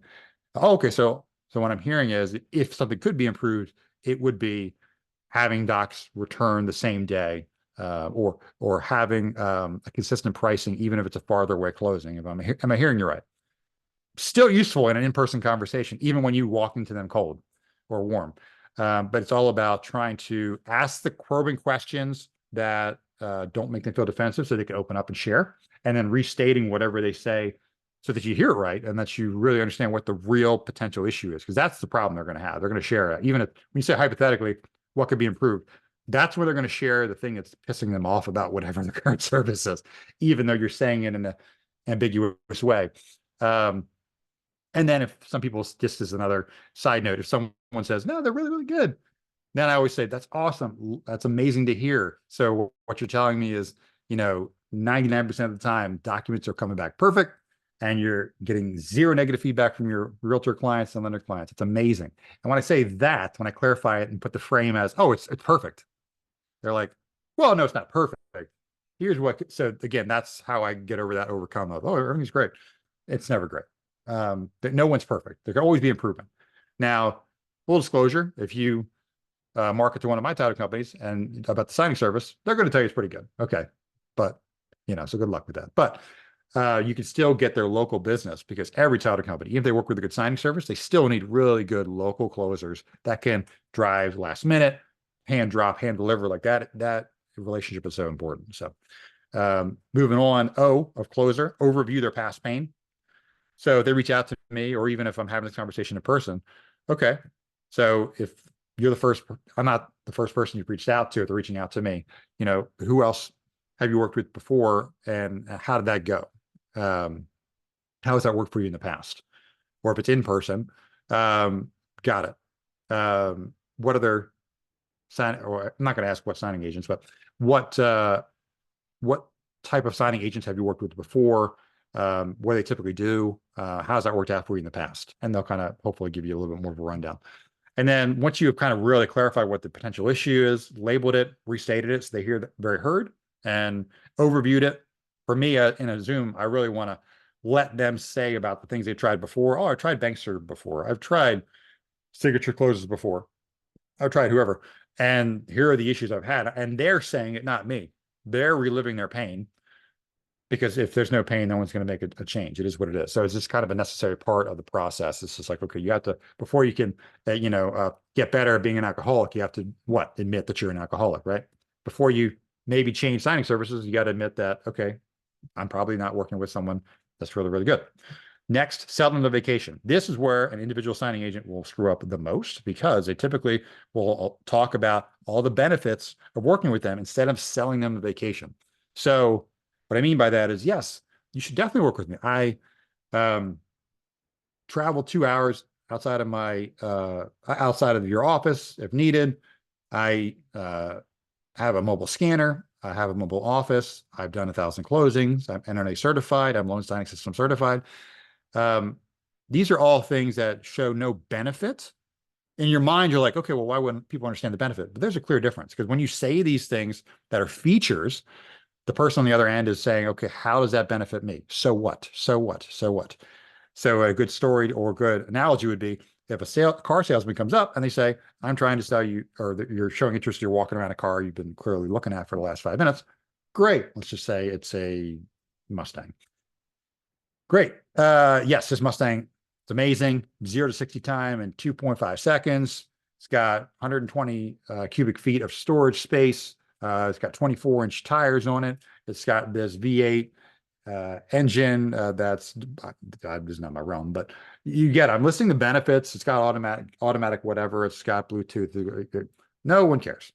S1: oh, okay, so what I'm hearing is if something could be improved, it would be having docs return the same day, or having a consistent pricing, even if it's a farther away closing. Am I hearing you right? Still useful in an in-person conversation, even when you walk into them cold or warm. But it's all about trying to ask the probing questions that don't make them feel defensive so they can open up and share, and then restating whatever they say so that you hear it right and that you really understand what the real potential issue is, because that's the problem they're going to have. They're going to share it. Even if when you say hypothetically, what could be improved, that's where they're going to share the thing that's pissing them off about whatever the current service is, even though you're saying it in an ambiguous way. And then if some people, just as another side note, if someone says, no, they're really, really good, then I always say, that's awesome. That's amazing to hear. So what you're telling me is, 99% of the time, documents are coming back perfect and you're getting zero negative feedback from your realtor clients and lender clients. It's amazing. And when I say that, when I clarify it and put the frame as, oh, it's perfect, they're like, well, no, it's not perfect. Here's what, so again, that's how I get over that overcome of, oh, everything's great. It's never great. That no one's perfect. There can always be improvement. Now, full disclosure, if you market to one of my title companies and about the signing service, they're going to tell you it's pretty good. Okay. But, so good luck with that. But you can still get their local business, because every title company, even if they work with a good signing service, they still need really good local closers that can drive last minute, hand drop, hand deliver like that. That relationship is so important. So moving on, of closer, overview their past pain. So if they reach out to me, or even if I'm having this conversation in person, okay. So if you're I'm not the first person you've reached out to, if they're reaching out to me, who else have you worked with before, and how did that go? How has that worked for you in the past? Or if it's in person, got it. What other or I'm not going to ask what signing agents, but what type of signing agents have you worked with before? What do they typically do? How's that worked out for you in the past? And they'll kind of hopefully give you a little bit more of a rundown. And then once you have kind of really clarified what the potential issue is, labeled it, restated it, so they hear that very heard, and overviewed it. For me, in a Zoom, I really want to let them say about the things they tried before. Oh, I tried Bankster before. I've tried signature closes before. I've tried whoever. And here are the issues I've had. And they're saying it, not me. They're reliving their pain. because if there's no pain, no one's going to make a change. It is what it is. So it's just kind of a necessary part of the process. It's just like, okay, you have to, before you can, get better at being an alcoholic, you have to what? Admit that you're an alcoholic, right? Before you maybe change signing services, you got to admit that, okay, I'm probably not working with someone that's really, really good. Next, selling the vacation. This is where an individual signing agent will screw up the most because they typically will talk about all the benefits of working with them instead of selling them the vacation. So what I mean by that is, yes, you should definitely work with me. I travel 2 hours outside of outside of your office if needed. I have a mobile scanner. I have a mobile office. I've done 1,000 closings. I'm NNA certified. I'm loan signing system certified. These are all things that show no benefit. In your mind, you're like, okay, well, why wouldn't people understand the benefit? But there's a clear difference because when you say these things that are features, the person on the other end is saying, okay, how does that benefit me? So what? So what? So what? So a good story or good analogy would be if a car salesman comes up and they say, I'm trying to sell you, or you're showing interest, you're walking around a car you've been clearly looking at for the last 5 minutes. Great. Let's just say it's a Mustang. Great. Yes, this Mustang, it's amazing. 0 to 60 time in 2.5 seconds. It's got 120 cubic feet of storage space. It's got 24-inch tires on it. It's got this V8 engine that's, this is not my realm, but you get it. I'm listing the benefits. It's got automatic whatever. It's got Bluetooth. No one cares.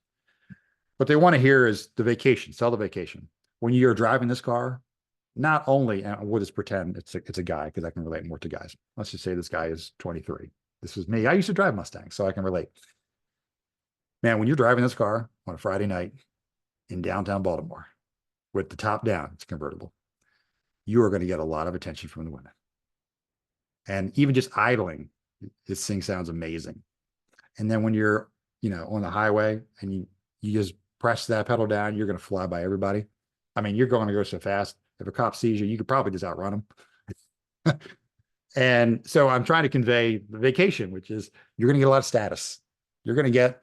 S1: What they want to hear is the vacation, sell the vacation. When you're driving this car, not only, and we'll just pretend it's a guy because I can relate more to guys. Let's just say this guy is 23. This is me. I used to drive Mustangs, so I can relate. Man, when you're driving this car on a Friday night in downtown Baltimore with the top down, it's convertible, you are going to get a lot of attention from the women. And even just idling, this thing sounds amazing. And then when you're, on the highway and you just press that pedal down, you're going to fly by everybody. I mean, you're going to go so fast. If a cop sees you, you could probably just outrun him. And so I'm trying to convey the vacation, which is you're going to get a lot of status. You're going to get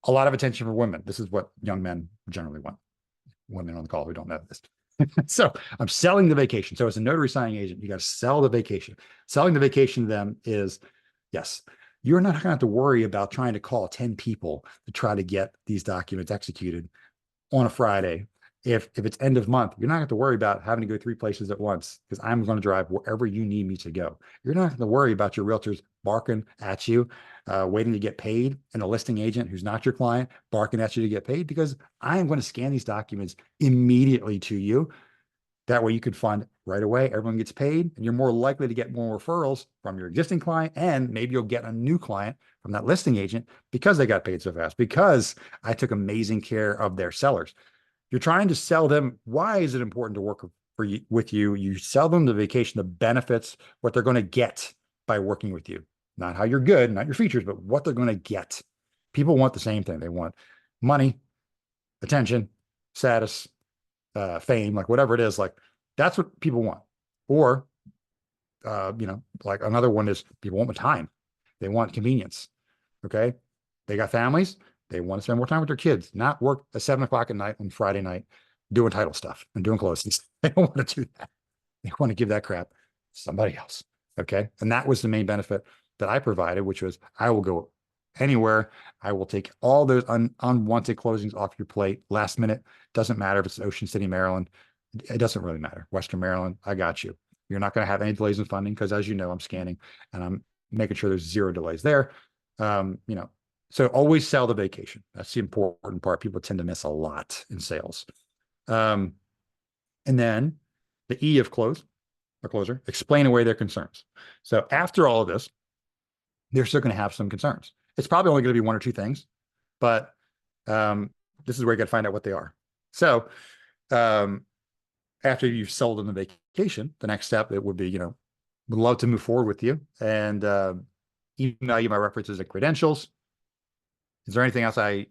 S1: a lot of attention from women. This is what young men generally want. Women on the call who don't know this. So I'm selling the vacation. So as a notary signing agent, you got to sell the vacation. Selling the vacation to them is, yes, you're not going to have to worry about trying to call 10 people to try to get these documents executed on a Friday. If it's end of month, you're not going to have to worry about having to go 3 places at once because I'm going to drive wherever you need me to go. You're not going to worry about your realtors barking at you, waiting to get paid, and a listing agent who's not your client barking at you to get paid because I am going to scan these documents immediately to you. That way you can fund right away. Everyone gets paid and you're more likely to get more referrals from your existing client. And maybe you'll get a new client from that listing agent because they got paid so fast, because I took amazing care of their sellers. You're trying to sell them. Why is it important to work with you? You sell them the vacation, the benefits, what they're going to get by working with you. Not how you're good, not your features, but what they're going to get. People want the same thing. They want money, attention, status, fame, like whatever it is, like that's what people want. Or, like another one is people want time. They want convenience. Okay. They got families. They want to spend more time with their kids, not work at 7 o'clock at night on Friday night doing title stuff and doing closings. They don't want to do that. They want to give that crap to somebody else. Okay. And that was the main benefit that I provided, which was I will go anywhere. I will take all those unwanted closings off your plate last minute. Doesn't matter if it's Ocean City, Maryland. It doesn't really matter. Western Maryland, I got you. You're not going to have any delays in funding because, as you know, I'm scanning and I'm making sure there's 0 delays there. So always sell the vacation. That's the important part. People tend to miss a lot in sales. And then the E of closer, explain away their concerns. So after all of this, they're still going to have some concerns. It's probably only going to be 1 or 2 things, but this is where you got to find out what they are. So after you've sold them the vacation, the next step, it would be, would love to move forward with you and email you my references and credentials. Is there anything else I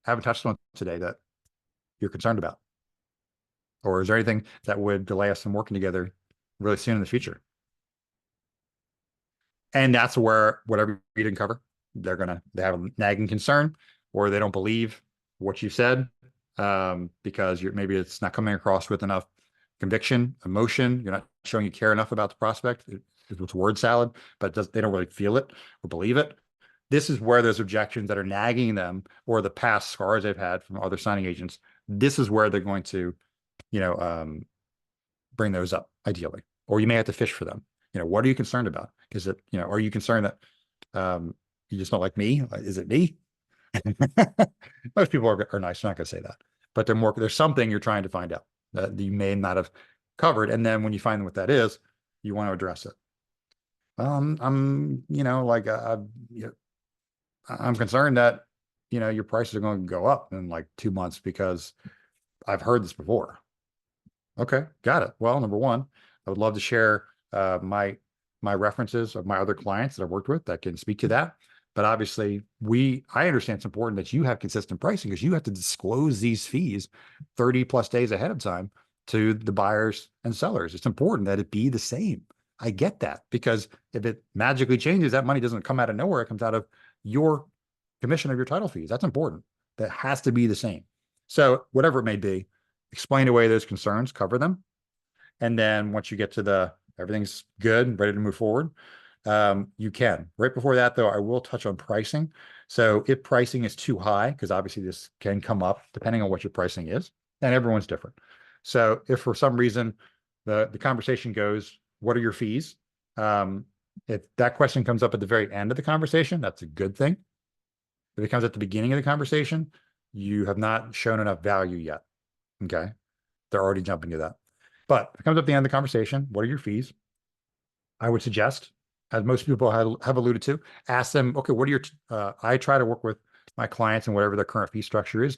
S1: haven't touched on today that you're concerned about? Or is there anything that would delay us from working together really soon in the future? And that's where whatever you didn't cover, they have a nagging concern or they don't believe what you said because maybe it's not coming across with enough conviction, emotion. You're not showing you care enough about the prospect. It's word salad, but they don't really feel it or believe it. This is where those objections that are nagging them, or the past scars they've had from other signing agents, this is where they're going to, bring those up ideally. Or you may have to fish for them. What are you concerned about? Is it, are you concerned that you just don't like me? Is it me? Most people are nice. I'm not going to say that, but there's something you're trying to find out that you may not have covered. And then when you find what that is, you want to address it. I'm concerned that, your prices are going to go up in like 2 months because I've heard this before. Okay, got it. Well, number one, I would love to share my references of my other clients that I've worked with that can speak to that. But obviously, I understand it's important that you have consistent pricing because you have to disclose these fees 30 plus days ahead of time to the buyers and sellers. It's important that it be the same. I get that, because if it magically changes, that money doesn't come out of nowhere. It comes out of your commission of your title fees. That's important. That has to be the same. So whatever it may be, explain away those concerns, cover them. And then once you get to everything's good and ready to move forward, you can. Right before that, though, I will touch on pricing. So if pricing is too high, because obviously this can come up depending on what your pricing is, and everyone's different. So if for some reason the conversation goes, what are your fees? If that question comes up at the very end of the conversation, that's a good thing. If it comes at the beginning of the conversation, you have not shown enough value yet. Okay. They're already jumping to that. But if it comes up at the end of the conversation, what are your fees? I would suggest, as most people have alluded to, ask them, okay, what are your, I try to work with my clients and whatever their current fee structure is.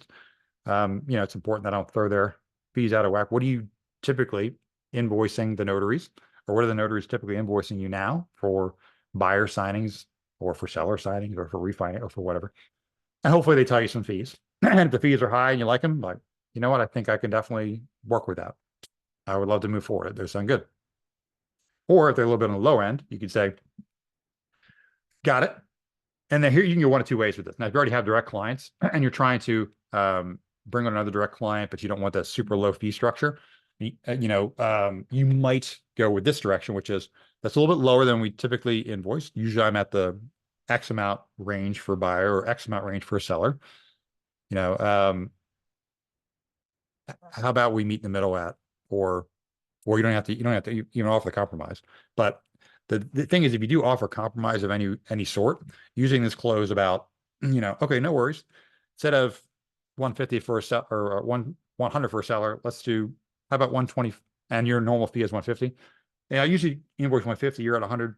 S1: It's important that I don't throw their fees out of whack. What are you typically invoicing the notaries, or what are the notaries typically invoicing you now for buyer signings or for seller signings or for refinance or for whatever? And hopefully they tell you some fees. And if the fees are high and you like them, like, you know what, I think I can definitely work with that. I would love to move forward. They sound good. Or if they're a little bit on the low end, you could say, got it. And then here you can go one of two ways with this. Now, if you already have direct clients and you're trying to bring on another direct client, but you don't want that super low fee structure, you might go with this direction, which is that's a little bit lower than we typically invoice. Usually I'm at the X amount range for buyer or X amount range for a seller. How about we meet in the middle or you don't have to even offer the compromise. But the thing is, if you do offer compromise of any sort, using this close about, okay, no worries. Instead of 150 for a seller or 100 for a seller, let's do, how about 120, and your normal fee is 150. Yeah, I usually invoice 150, you're at 100,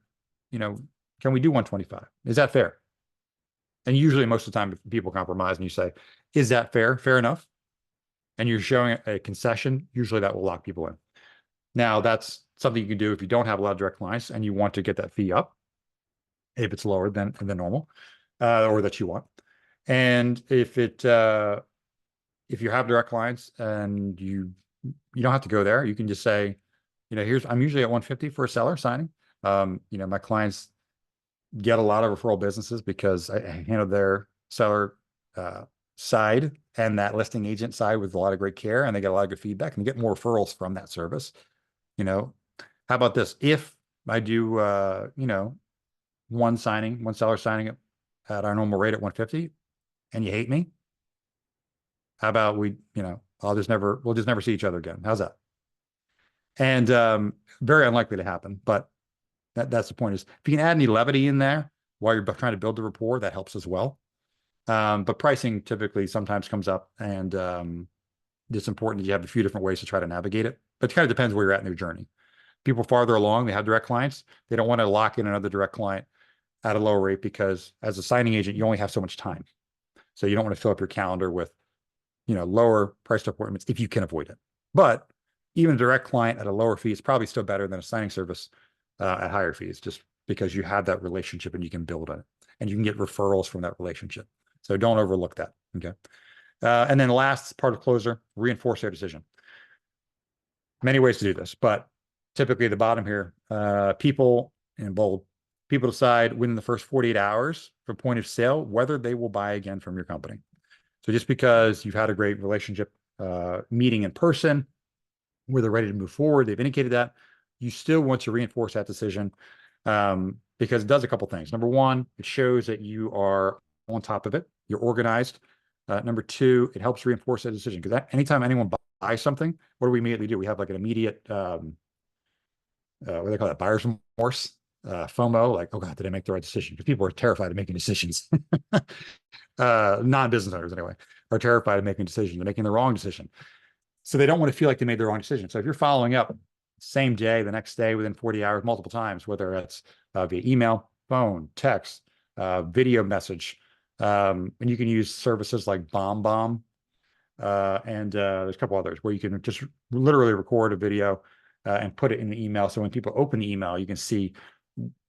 S1: can we do 125? Is that fair? And usually most of the time people compromise and you say, is that fair? Fair enough. And you're showing a concession, usually that will lock people in. Now, that's something you can do if you don't have a lot of direct clients and you want to get that fee up, if it's lower than normal, or that you want. And if you have direct clients and you don't have to go there, you can just say, I'm usually at 150 for a seller signing. My clients get a lot of referral businesses because I handle their seller side and that listing agent side with a lot of great care, and they get a lot of good feedback and they get more referrals from that service. How about this? If I do, one seller signing at our normal rate at 150 and you hate me, how about we'll just never see each other again. How's that? And very unlikely to happen, but that's the point, is if you can add any levity in there while you're trying to build the rapport, that helps as well. But pricing typically sometimes comes up, and it's important that you have a few different ways to try to navigate it, but it kind of depends where you're at in their journey. People farther along, they have direct clients. They don't want to lock in another direct client at a lower rate because as a signing agent, you only have so much time. So you don't want to fill up your calendar with, lower priced appointments if you can avoid it. But even a direct client at a lower fee is probably still better than a signing service at higher fees, just because you have that relationship and you can build on it and you can get referrals from that relationship. So don't overlook that. Okay. And then the last part of closer, reinforce their decision. Many ways to do this, but typically the bottom here, people in bold, people decide within the first 48 hours from point of sale whether they will buy again from your company. So just because you've had a great relationship meeting in person, where they're ready to move forward. They've indicated that. You still want to reinforce that decision because it does a couple things. Number one, it shows that you are on top of it. You're organized. Number two, it helps reinforce that decision because anytime anyone buys something, what do we immediately do? We have like an immediate, what do they call that? Buyer's remorse, FOMO. Like, oh God, did I make the right decision? Because people are terrified of making decisions. Non-business owners anyway, are terrified of making decisions and making the wrong decision. So they don't want to feel like they made the wrong decision. So if you're following up same day, the next day, within 40 hours, multiple times, whether it's via email, phone, text, video message, and you can use services like BombBomb, and there's a couple others where you can just literally record a video and put it in the email. So when people open the email, you can see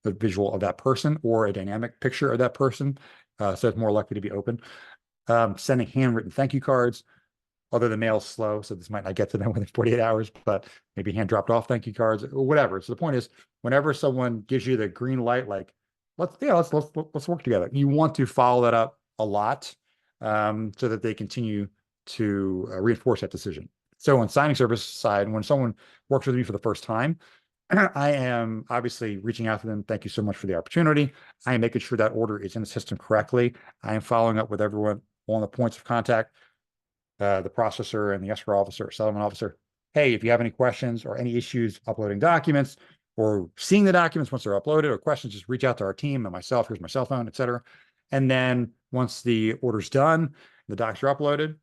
S1: the visual of that person or a dynamic picture of that person. So it's more likely to be open. Sending handwritten thank you cards, although the mail's slow, so this might not get to them within 48 hours, but maybe hand dropped off thank you cards or whatever. So the point is, whenever someone gives you the green light, like let's work together, you want to follow that up a lot so that they continue to reinforce that decision. So on signing service side, when someone works with me for the first time, I am obviously reaching out to them. Thank you so much for the opportunity. I am making sure that order is in the system correctly. I am following up with everyone on the points of contact, the processor and the escrow officer, settlement officer. Hey, if you have any questions or any issues uploading documents or seeing the documents once they're uploaded or questions, just reach out to our team and myself. Here's my cell phone, etc. And then once the order's done, the docs are uploaded,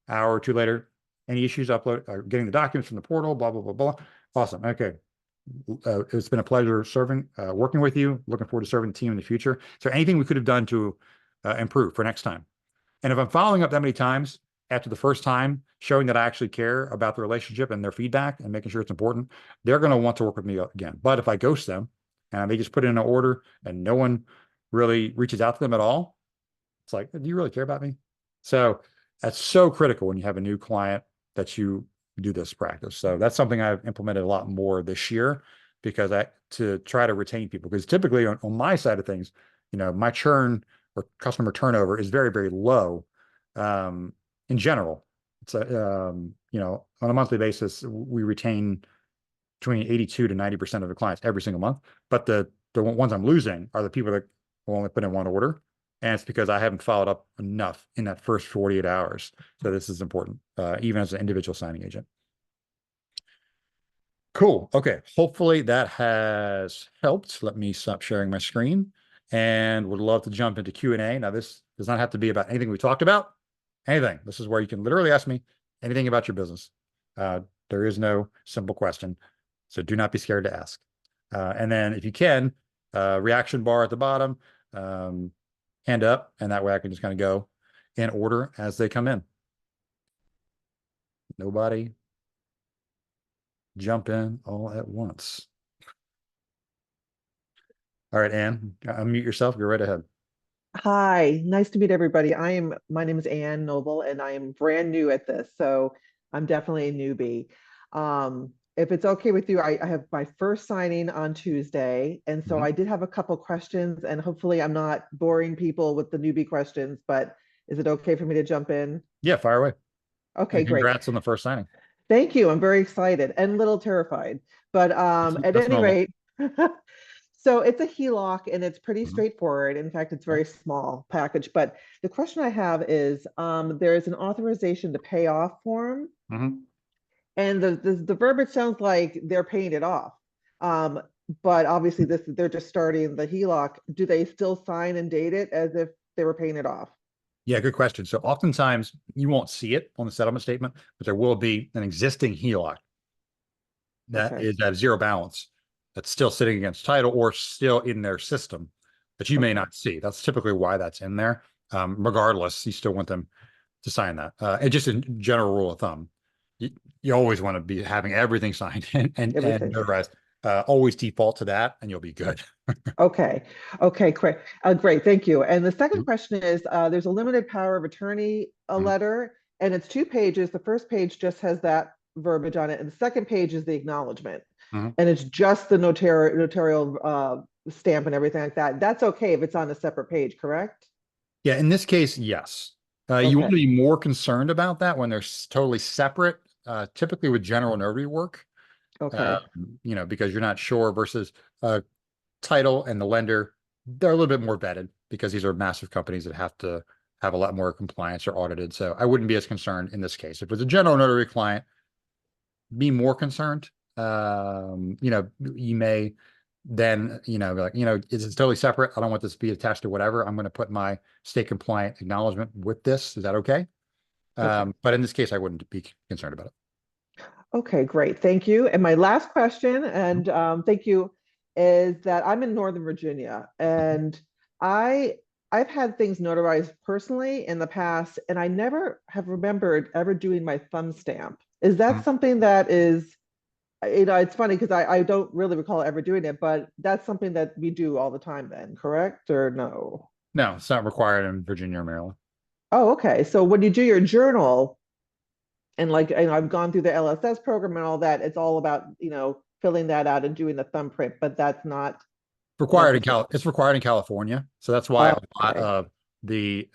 S1: hour or two later, any issues getting the documents from the portal, blah, blah, blah, blah. Awesome. Okay. It's been a pleasure working with you. Looking forward to serving the team in the future. Is there anything we could have done to improve for next time? And if I'm following up that many times after the first time, showing that I actually care about the relationship and their feedback and making sure it's important, they're going to want to work with me again. But if I ghost them and they just put in an order and no one really reaches out to them at all, it's like, do you really care about me? So that's so critical when you have a new client that you do this practice. So that's something I've implemented a lot more this year because to try to retain people, because typically on my side of things, my churn or customer turnover is very, very low in general. It's on a monthly basis, we retain between 82 to 90% of the clients every single month. But the ones I'm losing are the people that will only put in one order. And it's because I haven't followed up enough in that first 48 hours. So this is important, even as an individual signing agent. Cool. Okay. Hopefully that has helped. Let me stop sharing my screen and would love to jump into Q&A. Now, this does not have to be about anything we talked about. Anything. This is where you can literally ask me anything about your business. There is no simple question. So do not be scared to ask. And then if you can, reaction bar at the bottom, hand up, and that way I can just kind of go in order as they come in. Nobody jump in all at once. All right, Ann, unmute yourself. Go right ahead.
S3: Hi, nice to meet everybody. My name is Ann Noble and I am brand new at this, so I'm definitely a newbie. If it's okay with you, I have my first signing on Tuesday, and so I did have a couple questions, and hopefully I'm not boring people with the newbie questions, but is it okay for me to jump in?
S1: Yeah, fire away.
S3: Okay,
S1: and
S3: great.
S1: congrats on the first signing.
S3: Thank you. I'm very excited and a little terrified, but at any rate, so it's a HELOC and it's pretty straightforward. In fact, it's a very small package, but the question I have is there is an authorization to pay off form. And the verbiage sounds like they're paying it off. But obviously they're just starting the HELOC. Do they still sign and date it as if they were paying it off?
S1: Yeah, good question. So oftentimes you won't see it on the settlement statement, but there will be an existing HELOC that is at zero balance that's still sitting against title or still in their system that you may not see. That's typically why that's in there. Regardless, you still want them to sign that. And just a general rule of thumb, you always want to be having everything signed and notarized. Always default to that and you'll be good.
S3: Okay, great. Great, thank you. And the second question is, there's a limited power of attorney letter, and it's 2 pages. The first page just has that verbiage on it, and the second page is the acknowledgement. And it's just the notarial stamp and everything like that. That's okay if it's on a separate page, correct?
S1: Yeah, in this case, yes. You want to be more concerned about that when they're totally separate. typically with general notary work,
S3: Okay,
S1: because you're not sure versus title and the lender, they're a little bit more vetted because these are massive companies that have to have a lot more compliance or audited. So I wouldn't be as concerned in this case. If it's a general notary client, be more concerned. You may then, be like, is it totally separate? I don't want this to be attached to whatever. I'm going to put my state compliant acknowledgement with this. Is that okay?
S3: okay.
S1: But in this case, I wouldn't be concerned about it.
S3: Okay, great. Thank you. And my last question, and thank you, is that I'm in Northern Virginia, and I've had things notarized personally in the past, and I never have remembered ever doing my thumb stamp. Is that
S1: Mhm.
S3: something that is, it's funny because I don't really recall ever doing it, but that's something that we do all the time then, correct? Or no?
S1: No, it's not required in Virginia or Maryland.
S3: Oh, okay. So when you do your journal, and like, and I've gone through the LSS program and all that, it's all about, filling that out and doing the thumbprint, but that's not
S1: Required in
S3: necessary.
S1: It's required in California. So that's why a lot
S3: Okay.
S1: of the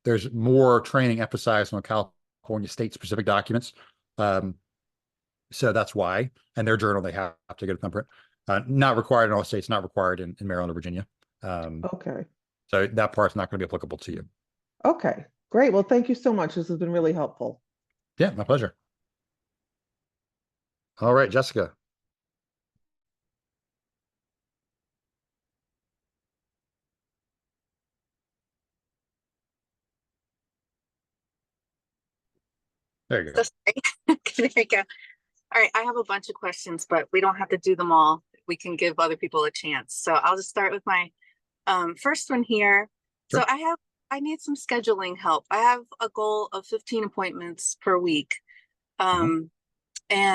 S1: there's more training emphasized on California state specific documents. Um, so that's why. And their journal they have to get a thumbprint. Not required in all states, not required in Maryland or Virginia. Um,
S3: Okay.
S1: so that part's not going to be applicable to you.
S3: Okay. Great. Well, thank you so much. This has been really helpful.
S1: Yeah, my pleasure. All right, Jessica. There you go.
S4: So sorry. There you go. All right, I have a bunch of questions, but we don't have to do them all. We can give other people a chance. So I'll just start with my first one here.
S1: Sure.
S4: So I need some scheduling help. I have a goal of 15 appointments per week. And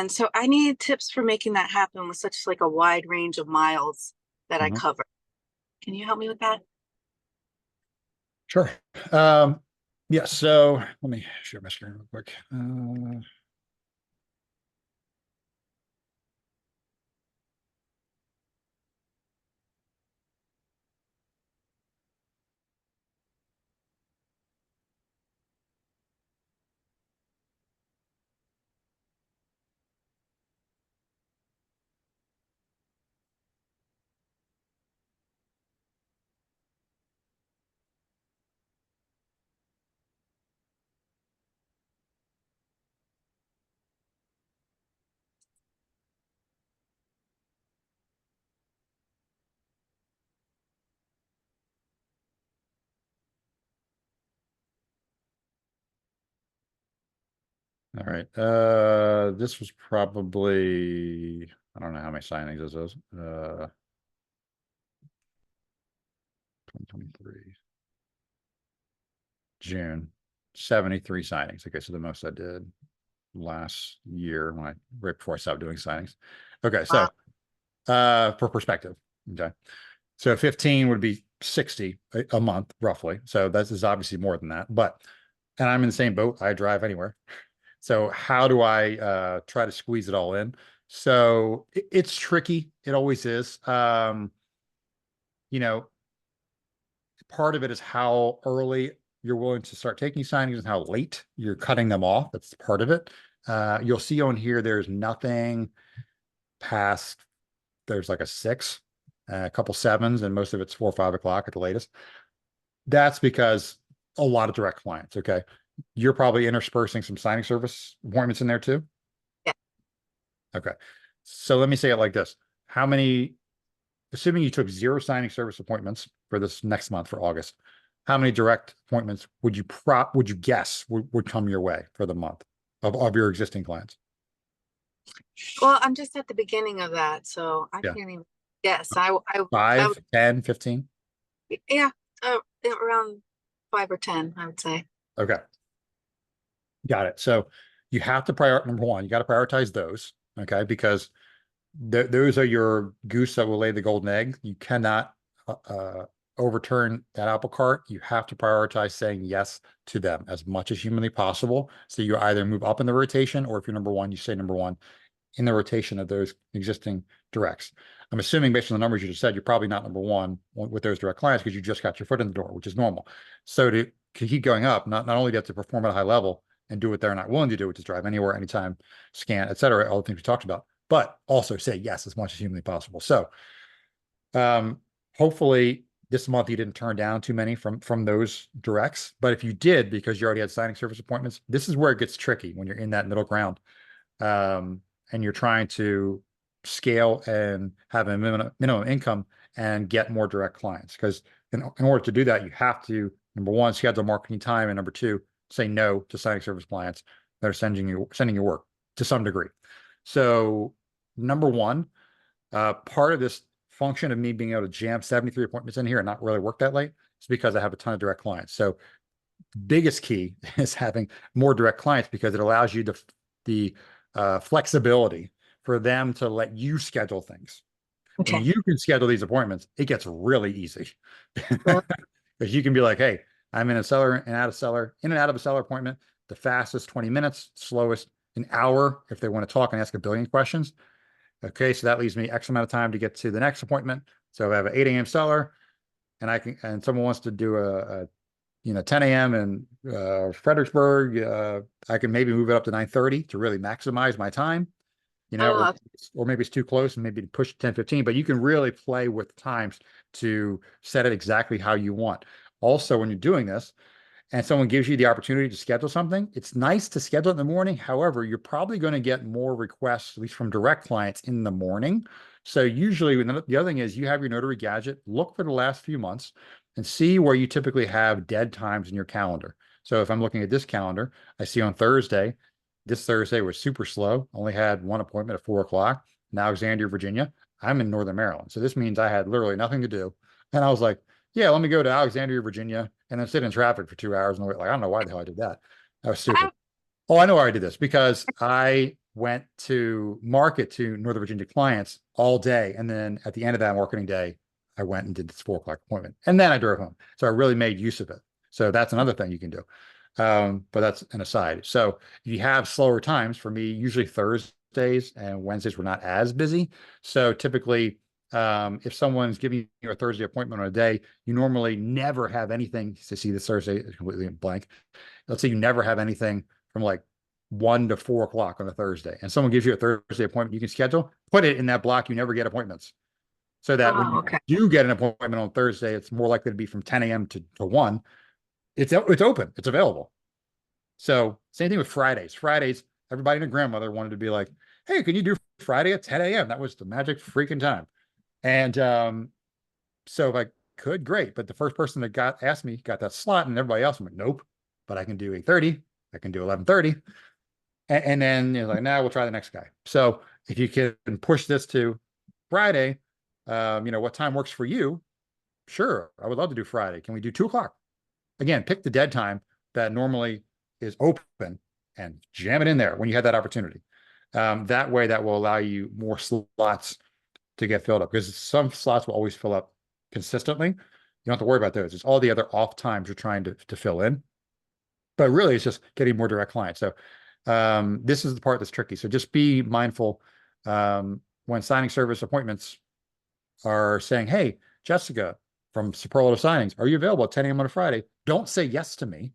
S4: so I need tips for making that happen with such like a wide range of miles that I
S1: Mhm.
S4: cover. Can you help me with that?
S1: Sure. Yeah, so let me share my screen real quick. All right. This was probably, I don't know how many signings this is. 2023. June. 73 signings. Okay, so the most I did last year right before I stopped doing signings. Okay, so for perspective. Okay. So 15 would be 60 a month, roughly. So this is obviously more than that. And I'm in the same boat. I drive anywhere. So how do I try to squeeze it all in? So it's tricky. It always is. You know, part of it is how early you're willing to start taking signings and how late you're cutting them off. That's part of it. You'll see on here, there's nothing past, there's like a 6, a couple 7s, and most of it's 4 or 5 o'clock at the latest. That's because a lot of direct clients. Okay. You're probably interspersing some signing service appointments in there too.
S4: Yeah.
S1: Okay. So let me say it like this. How many, assuming you took 0 signing service appointments for this next month for August, how many direct appointments would you guess would come your way for the month of your existing clients?
S4: Well, I'm just at the beginning of that, so I
S1: Yeah.
S4: can't even guess. I
S1: 5, 10, 15?
S4: yeah, around 5 or 10, I would say.
S1: Okay. Got it. So you have to number one, you got to prioritize those. Okay. Because those are your goose that will lay the golden egg. You cannot overturn that apple cart. You have to prioritize saying yes to them as much as humanly possible. So you either move up in the rotation, or if you're number one, you say number one in the rotation of those existing directs. I'm assuming based on the numbers you just said, you're probably not number one with those direct clients because you just got your foot in the door, which is normal. So to keep going up, not only do you have to perform at a high level and do what they're not willing to do, which is drive anywhere, anytime, scan, et cetera, all the things we talked about, but also say yes as much as humanly possible. So hopefully this month you didn't turn down too many from those directs, but if you did, because you already had signing service appointments, this is where it gets tricky when you're in that middle ground, and you're trying to scale and have a minimum income and get more direct clients. Because in order to do that, you have to, number one, schedule marketing time, and number two, say no to signing service clients that are sending you work to some degree. So number one, part of this function of me being able to jam 73 appointments in here and not really work that late is because I have a ton of direct clients. So biggest key is having more direct clients, because it allows you the flexibility for them to let you schedule things.
S4: Okay.
S1: When you can schedule these appointments, it gets really easy.
S4: Well-
S1: Because you can be like, hey, I'm in a seller and out of seller, in and out of a seller appointment, the fastest 20 minutes, slowest an hour if they want to talk and ask a billion questions. Okay, so that leaves me X amount of time to get to the next appointment. So if I have an 8 a.m. seller and someone wants to do a 10 a.m. in Fredericksburg, I can maybe move it up to 9:30 to really maximize my time, or maybe it's too close and maybe push 10:15, but you can really play with times to set it exactly how you want. Also, when you're doing this and someone gives you the opportunity to schedule something, it's nice to schedule it in the morning. However, you're probably going to get more requests, at least from direct clients, in the morning. So usually the other thing is you have your notary gadget, look for the last few months and see where you typically have dead times in your calendar. So if I'm looking at this calendar, I see on Thursday, this Thursday was super slow. Only had one appointment at 4 o'clock in Alexandria, Virginia. I'm in Northern Maryland. So this means I had literally nothing to do. And I was like, yeah, let me go to Alexandria, Virginia, and then sit in traffic for 2 hours and wait. Like, I don't know why the hell I did that. That was stupid. Oh, I know why I did this, because I went to market to Northern Virginia clients all day. And then at the end of that marketing day, I went and did this 4 o'clock appointment. And then I drove home. So I really made use of it. So that's another thing you can do. But that's an aside. So if you have slower times, for me, usually Thursdays and Wednesdays were not as busy. So typically, if someone's giving you a Thursday appointment on a day, you normally never have anything to see. This Thursday is completely blank. Let's say you never have anything from like 1 to 4 o'clock on a Thursday, and someone gives you a Thursday appointment you can schedule, put it in that block. You never get appointments. So that when you do get an appointment on Thursday, it's more likely to be from 10 a.m. to 1. It's open, it's available. So same thing with Fridays. Fridays, everybody and their grandmother wanted to be like, hey, can you do Friday at 10 a.m.? That was the magic freaking time. And so if I could, great. But the first person that asked me got that slot, and everybody else went, nope, but I can do 8:30, I can do 11:30. And then you're like, nah, we'll try the next guy. So if you can push this to Friday, what time works for you? Sure, I would love to do Friday. Can we do 2 o'clock? Again, pick the dead time that normally is open and jam it in there when you have that opportunity. That way, that will allow you more slots to get filled up, because some slots will always fill up consistently. You don't have to worry about those. It's all the other off times you're trying to fill in. But really, it's just getting more direct clients. So this is the part that's tricky. So just be mindful when signing service appointments are saying, hey, Jessica from Superlative Signings, are you available at 10 a.m. on a Friday? Don't say yes to me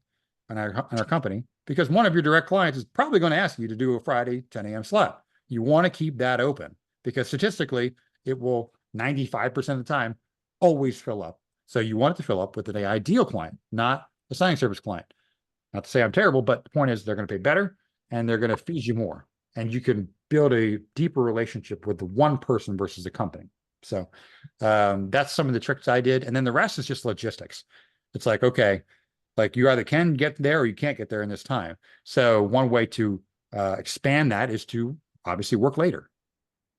S1: and our company, because one of your direct clients is probably going to ask you to do a Friday 10 a.m. slot. You want to keep that open, because statistically, it will 95% of the time always fill up. So you want it to fill up with an ideal client, not a signing service client. Not to say I'm terrible, but the point is they're going to pay better and they're going to feed you more. And you can build a deeper relationship with the one person versus the company. So that's some of the tricks I did. And then the rest is just logistics. It's like, okay, like you either can get there or you can't get there in this time. So one way to expand that is to obviously work later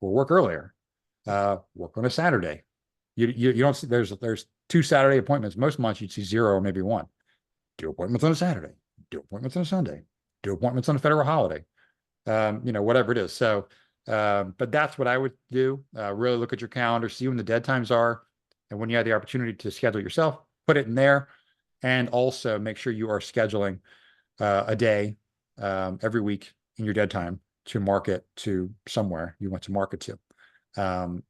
S1: or work earlier, work on a Saturday. You don't see, there's 2 Saturday appointments. Most months you'd see 0 or maybe 1. Do appointments on a Saturday, do appointments on a Sunday, do appointments on a federal holiday, whatever it is. So, but that's what I would do. Really look at your calendar, see when the dead times are. And when you have the opportunity to schedule yourself, put it in there. And also make sure you are scheduling a day every week in your dead time to market to somewhere you want to market to. And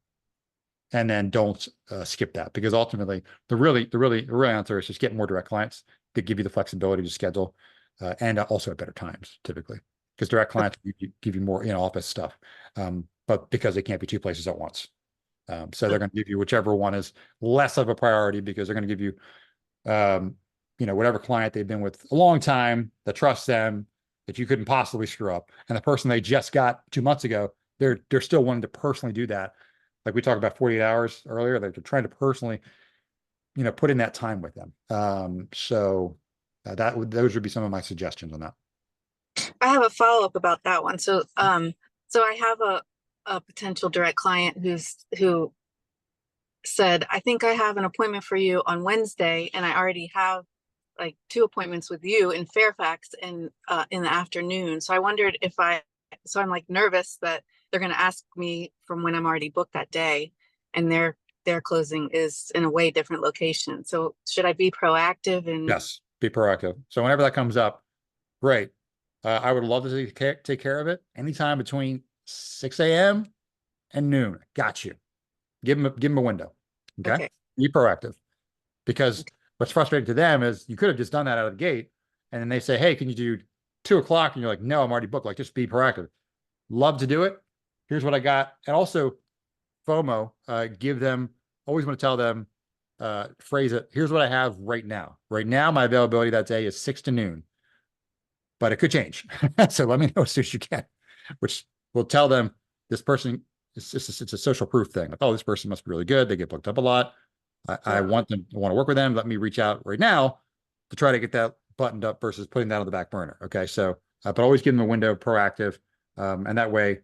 S1: then don't skip that, because ultimately the real answer is just get more direct clients that give you the flexibility to schedule and also at better times typically, because direct clients give you more in-office stuff, but because they can't be two places at once. So they're going to give you whichever one is less of a priority, because they're going to give you, whatever client they've been with a long time that trusts them, that you couldn't possibly screw up. And the person they just got 2 months ago, they're still wanting to personally do that. Like we talked about 48 hours earlier, they're trying to personally, put in that time with them. Those would be some of my suggestions on that.
S4: I have a follow-up about that one. So I have a potential direct client who said, I think I have an appointment for you on Wednesday, and I already have like 2 appointments with you in Fairfax in the afternoon. So I wondered so I'm like nervous that they're going to ask me from when I'm already booked that day, and their closing is in a way different location. So should I be proactive? And
S1: Yes, be proactive. So whenever that comes up, great. I would love to take care of it anytime between 6 a.m. and noon. Got you. Give them a window. Okay. Be proactive, because what's frustrating to them is you could have just done that out of the gate, and then they say, hey, can you do 2 o'clock? And you're like, no, I'm already booked. Like, just be proactive. Love to do it. Here's what I got. And also FOMO, always want to tell them, phrase it. Here's what I have right now. Right now, my availability that day is 6 to noon, but it could change. So let me know as soon as you can, which will tell them this person, it's a social proof thing. Like, oh, this person must be really good. They get booked up a lot. I want to work with them. Let me reach out right now to try to get that buttoned up versus putting that on the back burner. Okay. So, but always give them a window, proactive. And that way,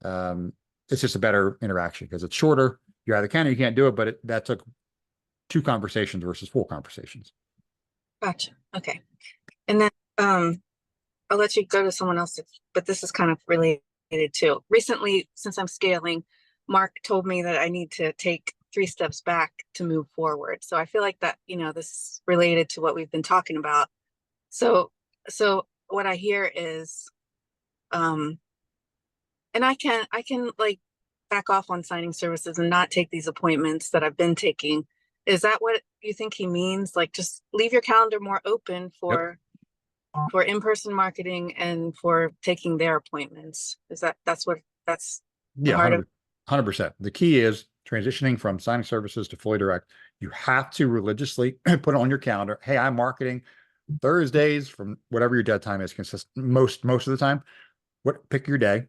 S1: it's just a better interaction because it's shorter. You either can or you can't do it, but that took 2 conversations versus 4 conversations.
S4: Gotcha. Okay. And then, I'll let you go to someone else, but this is kind of related too. Recently, since I'm scaling, Mark told me that I need to take 3 steps back to move forward. So I feel like that, this is related to what we've been talking about. So what I hear is, and I can like back off on signing services and not take these appointments that I've been taking. Is that what you think he means? Like, just leave your calendar more open for in-person marketing and for taking their appointments? That's the heart of
S1: 100%. The key is transitioning from signing services to fully direct. You have to religiously put it on your calendar. Hey, I'm marketing Thursdays from whatever your dead time is, consistent most of the time. Pick your day,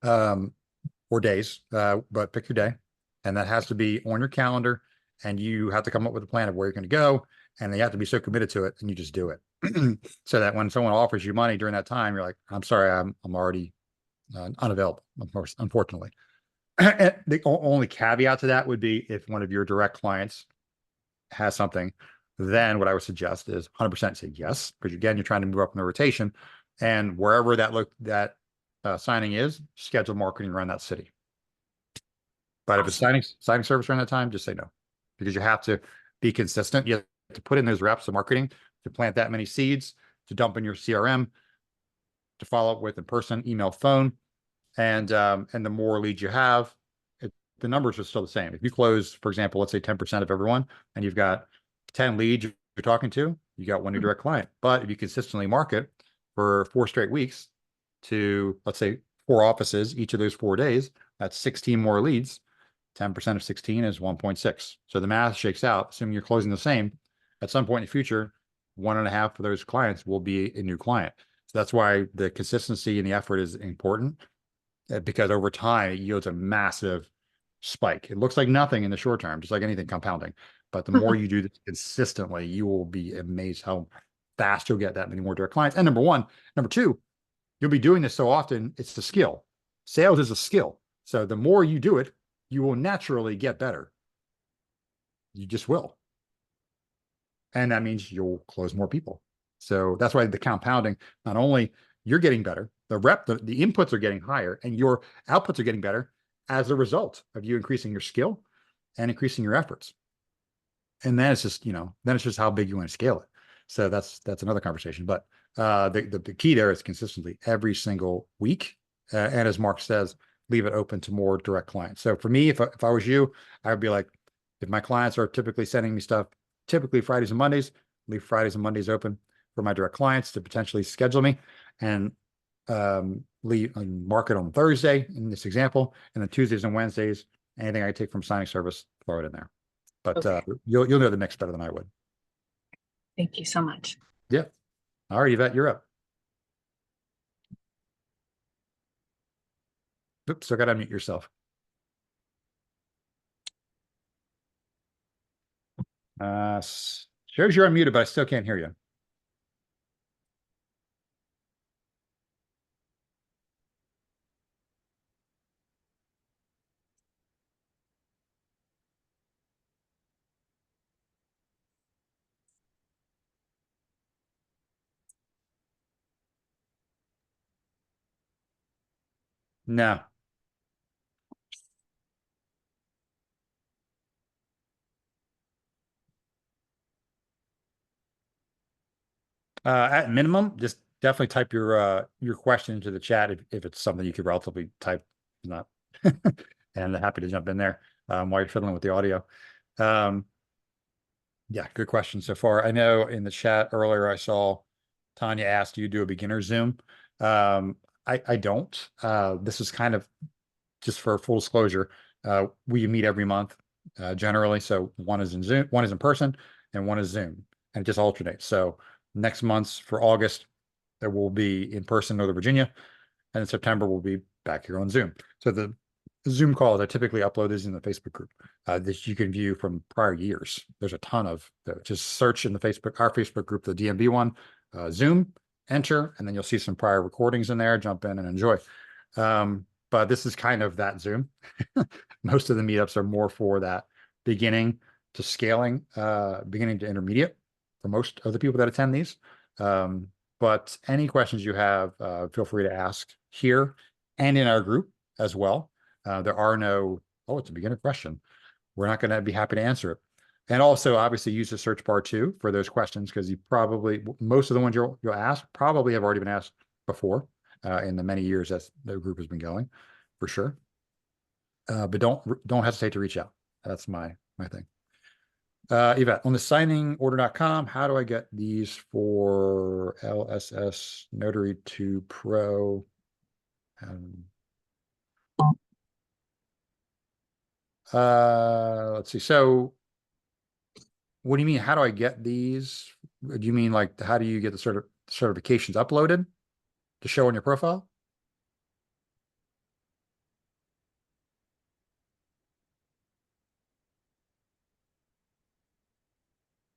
S1: or days, but pick your day, and that has to be on your calendar. And you have to come up with a plan of where you're going to go, and you have to be so committed to it, and you just do it. So that when someone offers you money during that time, you're like, I'm sorry, I'm already unavailable, unfortunately. The only caveat to that would be if one of your direct clients has something, then what I would suggest is 100% say yes, because again, you're trying to move up in the rotation, and wherever that signing is, schedule marketing around that city. But if it's signing service around that time, just say no, because you have to be consistent. You have to put in those reps of marketing, to plant that many seeds, to dump in your CRM, to follow up with in person, email, phone. And the more leads you have, the numbers are still the same. If you close, for example, let's say 10% of everyone, and you've got 10 leads you're talking to, you got 1 new direct client. But if you consistently market for 4 straight weeks to, let's say, 4 offices, each of those 4 days, that's 16 more leads. 10% of 16 is 1.6. So the math shakes out, assuming you're closing the same. At some point in the future, 1.5 of those clients will be a new client. So that's why the consistency and the effort is important, because over time it yields a massive spike. It looks like nothing in the short term, just like anything compounding. But the more you do this consistently, you will be amazed how fast you'll get that many more direct clients. And number 1, number 2, you'll be doing this so often, it's the skill. Sales is a skill. So the more you do it, you will naturally get better. You just will. And that means you'll close more people. So that's why the compounding, not only you're getting better, the inputs are getting higher, and your outputs are getting better as a result of you increasing your skill and increasing your efforts. And then it's just, then it's just how big you want to scale it. So that's another conversation. But the key there is consistency every single week. And as Mark says, leave it open to more direct clients. So for me, if I was you, I would be like, if my clients are typically sending me stuff, typically Fridays and Mondays, leave Fridays and Mondays open. for my direct clients to potentially schedule me and mark it on Thursday in this example, and then Tuesdays and Wednesdays, anything I take from signing service, throw it in there. But
S4: Okay.
S1: you'll know the mix better than I would.
S4: Thank you so much.
S1: Yeah. All right, Yvette, you're up. Oops, so I got to unmute yourself. Shows you're unmuted, but I still can't hear you. No. At minimum, just definitely type your question into the chat if it's something you could relatively type, not, and happy to jump in there while you're fiddling with the audio. Yeah, good question so far. I know in the chat earlier I saw Tanya asked, do you do a beginner Zoom? I don't. This is kind of just for full disclosure. We meet every month generally. So one is in Zoom, one is in person, and one is Zoom, and it just alternates. So next month's for August, there will be in person Northern Virginia, and in September we'll be back here on Zoom. So the Zoom calls I typically upload is in the Facebook group that you can view from prior years. There's a ton of just search in the our Facebook group, the DMV one, Zoom, enter, and then you'll see some prior recordings in there. Jump in and enjoy. But this is kind of that Zoom. Most of the meetups are more for that beginning to scaling, beginning to intermediate for most of the people that attend these. But any questions you have, feel free to ask here and in our group as well. There are no, oh, it's a beginner question. We're not going to be happy to answer it. And also, obviously, use the search bar too for those questions, because you probably, most of the ones you'll ask probably have already been asked before in the many years that the group has been going, for sure. But don't hesitate to reach out. That's my thing. Yvette, on the signingorder.com, how do I get these for LSS Notary 2 Pro? Let's see. So what do you mean? How do I get these? Do you mean like how do you get the certifications uploaded to show on your profile?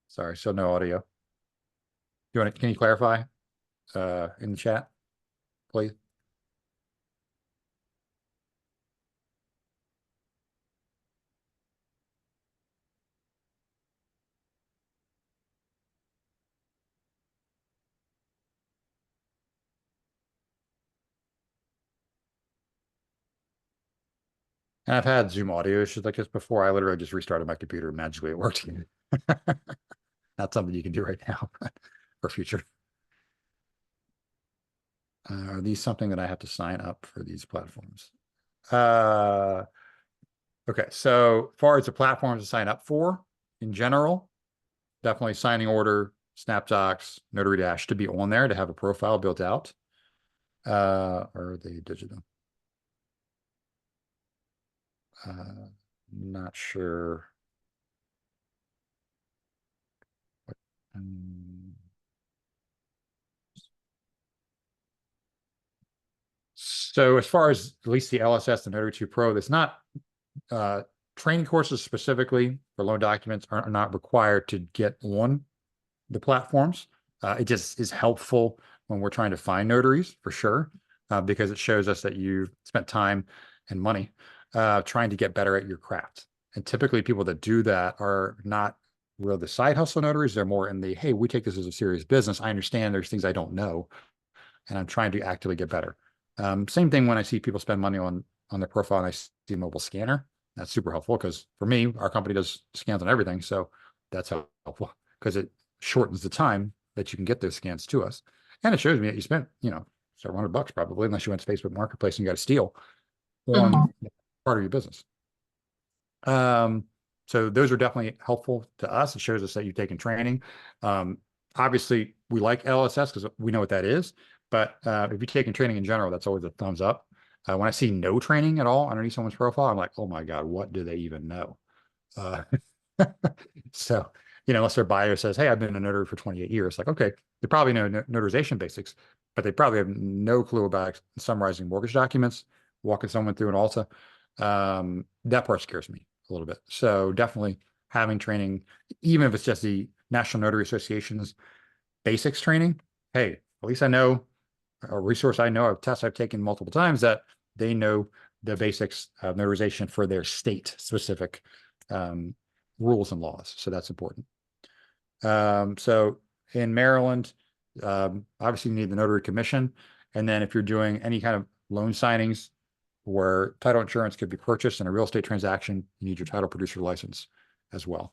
S1: Sorry, so no audio. Can you clarify in the chat, please? And I've had Zoom audio issues like this before. I literally just restarted my computer and magically it worked again. Not something you can do right now for future. Are these something that I have to sign up for these platforms? Okay, so far as the platforms to sign up for, in general, definitely signing order, SnapDocs, Notary Dash to be on there to have a profile built out. Or are they digital? Not sure. So as far as at least the LSS and Notary 2 Pro, that's not training courses specifically for loan documents are not required to get on the platforms. It just is helpful when we're trying to find notaries for sure, because it shows us that you've spent time and money trying to get better at your craft. And typically people that do that are not really the side hustle notaries. They're more in the, hey, we take this as a serious business. I understand there's things I don't know, and I'm trying to actively get better. Same thing when I see people spend money on their profile and I see a mobile scanner. That's super helpful because for me, our company does scans on everything. So that's helpful because it shortens the time that you can get those scans to us. And it shows me that you spent, several $100 probably, unless you went to Facebook Marketplace and you got a steal on part of your business. So those are definitely helpful to us. It shows us that you've taken training. obviously we like LSS because we know what that is, but if you're taking training in general, that's always a thumbs up. When I see no training at all underneath someone's profile, I'm like, oh my God, what do they even know? Uh, so, unless their bio says, hey, I've been a notary for 28 years, like, okay, they probably know notarization basics, but they probably have no clue about summarizing mortgage documents, walking someone through an ALTA. That part scares me a little bit. So definitely having training, even if it's just the National Notary Association's basics training. Hey, at least I know a resource I know of tests I've taken multiple times that they know the basics of notarization for their state specific rules and laws. So that's important. So in Maryland, obviously you need the notary commission. And then if you're doing any kind of loan signings where title insurance could be purchased in a real estate transaction, you need your title producer license as well.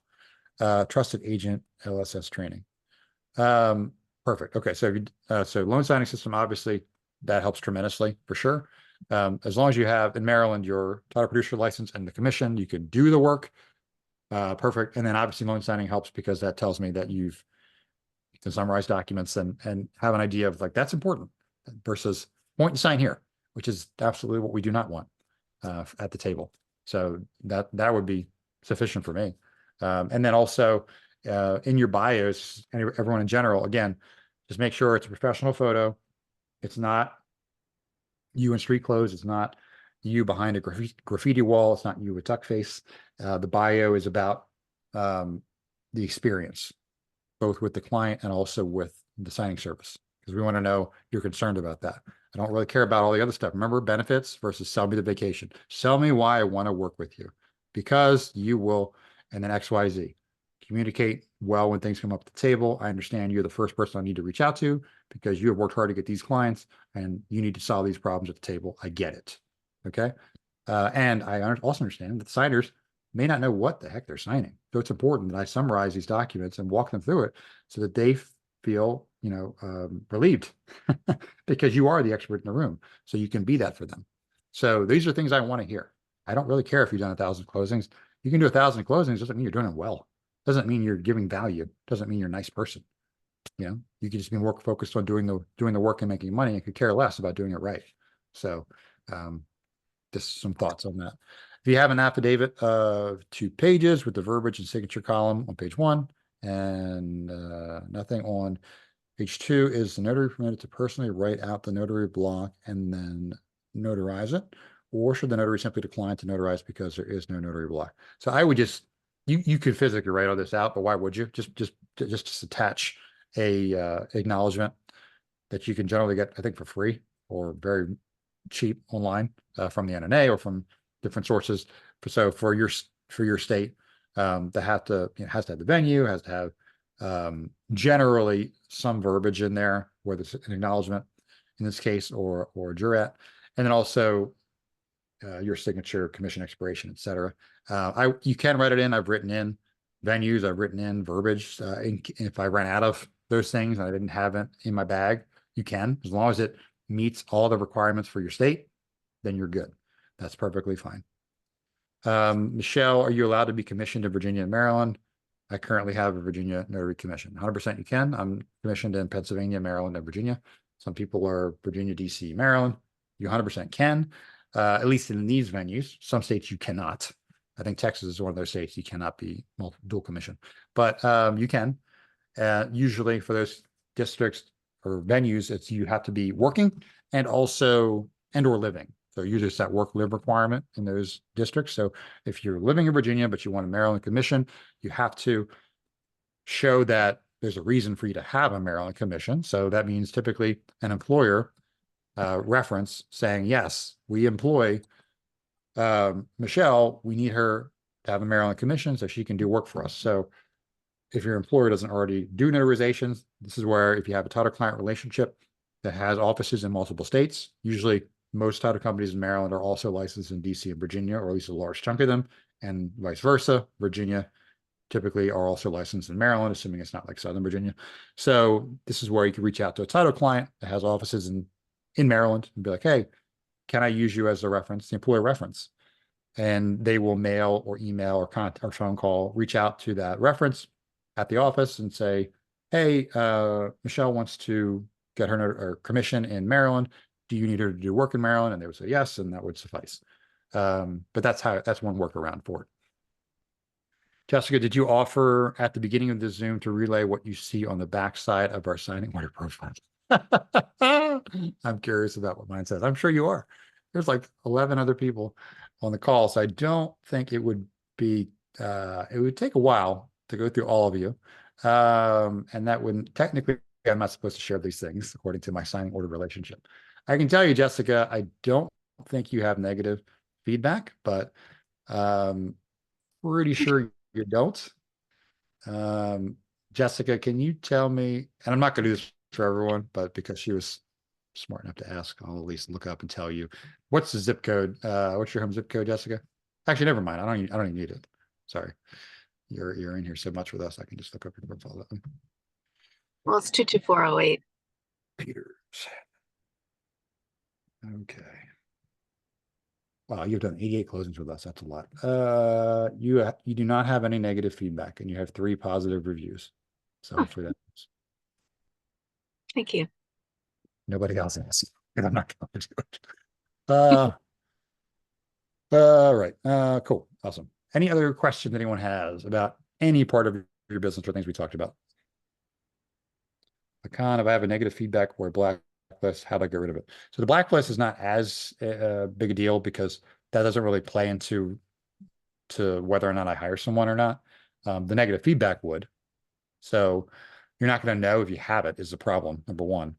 S1: Trusted agent LSS training. Perfect. Okay. So, so loan signing system, obviously that helps tremendously for sure. As long as you have in Maryland, your title producer license and the commission, you can do the work. Perfect. And then obviously loan signing helps because that tells me that you can summarize documents and have an idea of like, that's important versus point and sign here, which is absolutely what we do not want at the table. So that would be sufficient for me. And then also in your bios, and everyone in general, again, just make sure it's a professional photo. It's not you in street clothes. It's not you behind a graffiti wall. It's not you with tuck face. The bio is about the experience, both with the client and also with the signing service, because we want to know you're concerned about that. I don't really care about all the other stuff. Remember, benefits versus sell me the vacation. Sell me why I want to work with you, because you will, and then XYZ. Communicate well when things come up at the table. I understand you're the first person I need to reach out to because you have worked hard to get these clients and you need to solve these problems at the table. I get it. Okay. And I also understand that signers may not know what the heck they're signing. So it's important that I summarize these documents and walk them through it so that they feel, relieved because you are the expert in the room. So you can be that for them. So these are things I want to hear. I don't really care if you've done 1,000 closings. You can do 1,000 closings. Doesn't mean you're doing it well. Doesn't mean you're giving value. Doesn't mean you're a nice person. You could just be more focused on doing the work and making money and could care less about doing it right. So just some thoughts on that. If you have an affidavit of 2 pages with the verbiage and signature column on page 1 and nothing on page 2, is the notary permitted to personally write out the notary block and then notarize it? Or should the notary simply decline to notarize because there is no notary block? So I would just, you could physically write all this out, but why would you? Just attach a acknowledgement that you can generally get, I think, for free or very cheap online from the NNA or from different sources. So for your state, that has to have the venue, has to have generally some verbiage in there, whether it's an acknowledgement in this case or a jurat, and then also your signature, commission expiration, et cetera. You can write it in. I've written in venues. I've written in verbiage. If I ran out of those things and I didn't have it in my bag, you can, as long as it meets all the requirements for your state, then you're good. That's perfectly fine. Michelle, are you allowed to be commissioned in Virginia and Maryland? I currently have a Virginia notary commission. 100% you can. I'm commissioned in Pennsylvania, Maryland, and Virginia. Some people are Virginia, DC, Maryland. You 100% can, at least in these venues. Some states you cannot. I think Texas is one of those states you cannot be dual commission, but you can. Usually for those districts or venues, it's you have to be working and also or living. So usually it's that work-live requirement in those districts. So if you're living in Virginia, but you want a Maryland commission, you have to show that there's a reason for you to have a Maryland commission. So that means typically an employer reference saying, yes, we employ Michelle, we need her to have a Maryland commission so she can do work for us. So if your employer doesn't already do notarizations, this is where if you have a title-client relationship that has offices in multiple states, usually most title companies in Maryland are also licensed in DC and Virginia, or at least a large chunk of them, and vice versa. Virginia typically are also licensed in Maryland, assuming it's not like Southern Virginia. So this is where you can reach out to a title client that has offices in Maryland and be like, hey, can I use you as a reference, the employer reference? And they will mail or email or contact or phone call, reach out to that reference at the office and say, hey, Michelle wants to get her commission in Maryland. Do you need her to do work in Maryland? And they would say yes, and that would suffice. But that's one workaround for it. Jessica, did you offer at the beginning of the Zoom to relay what you see on the backside of our signing order profile? I'm curious about what mine says. I'm sure you are. There's like 11 other people on the call, so I don't think it would be, it would take a while to go through all of you. And that wouldn't, technically, I'm not supposed to share these things according to my signing order relationship. I can tell you, Jessica, I don't think you have negative feedback, but pretty sure you don't. Jessica, can you tell me, and I'm not going to do this for everyone, but because she was smart enough to ask, I'll at least look up and tell you. What's the zip code? What's your home zip code, Jessica? Actually, never mind. I don't even need it. Sorry. You're in here so much with us. I can just look up your profile.
S4: Well, it's 22408.
S1: Peters. Okay. Wow, you've done 88 closings with us. That's a lot. You do not have any negative feedback, and you have 3 positive reviews. So hopefully that helps.
S4: Thank you.
S1: Nobody else has, and I'm not going to do it. All right. Cool. Awesome. Any other questions anyone has about any part of your business or things we talked about? If I have a negative feedback or a blacklist, how do I get rid of it? So the blacklist is not as big a deal because that doesn't really play into whether or not I hire someone or not. The negative feedback would. So you're not going to know if you have it is the problem, number one.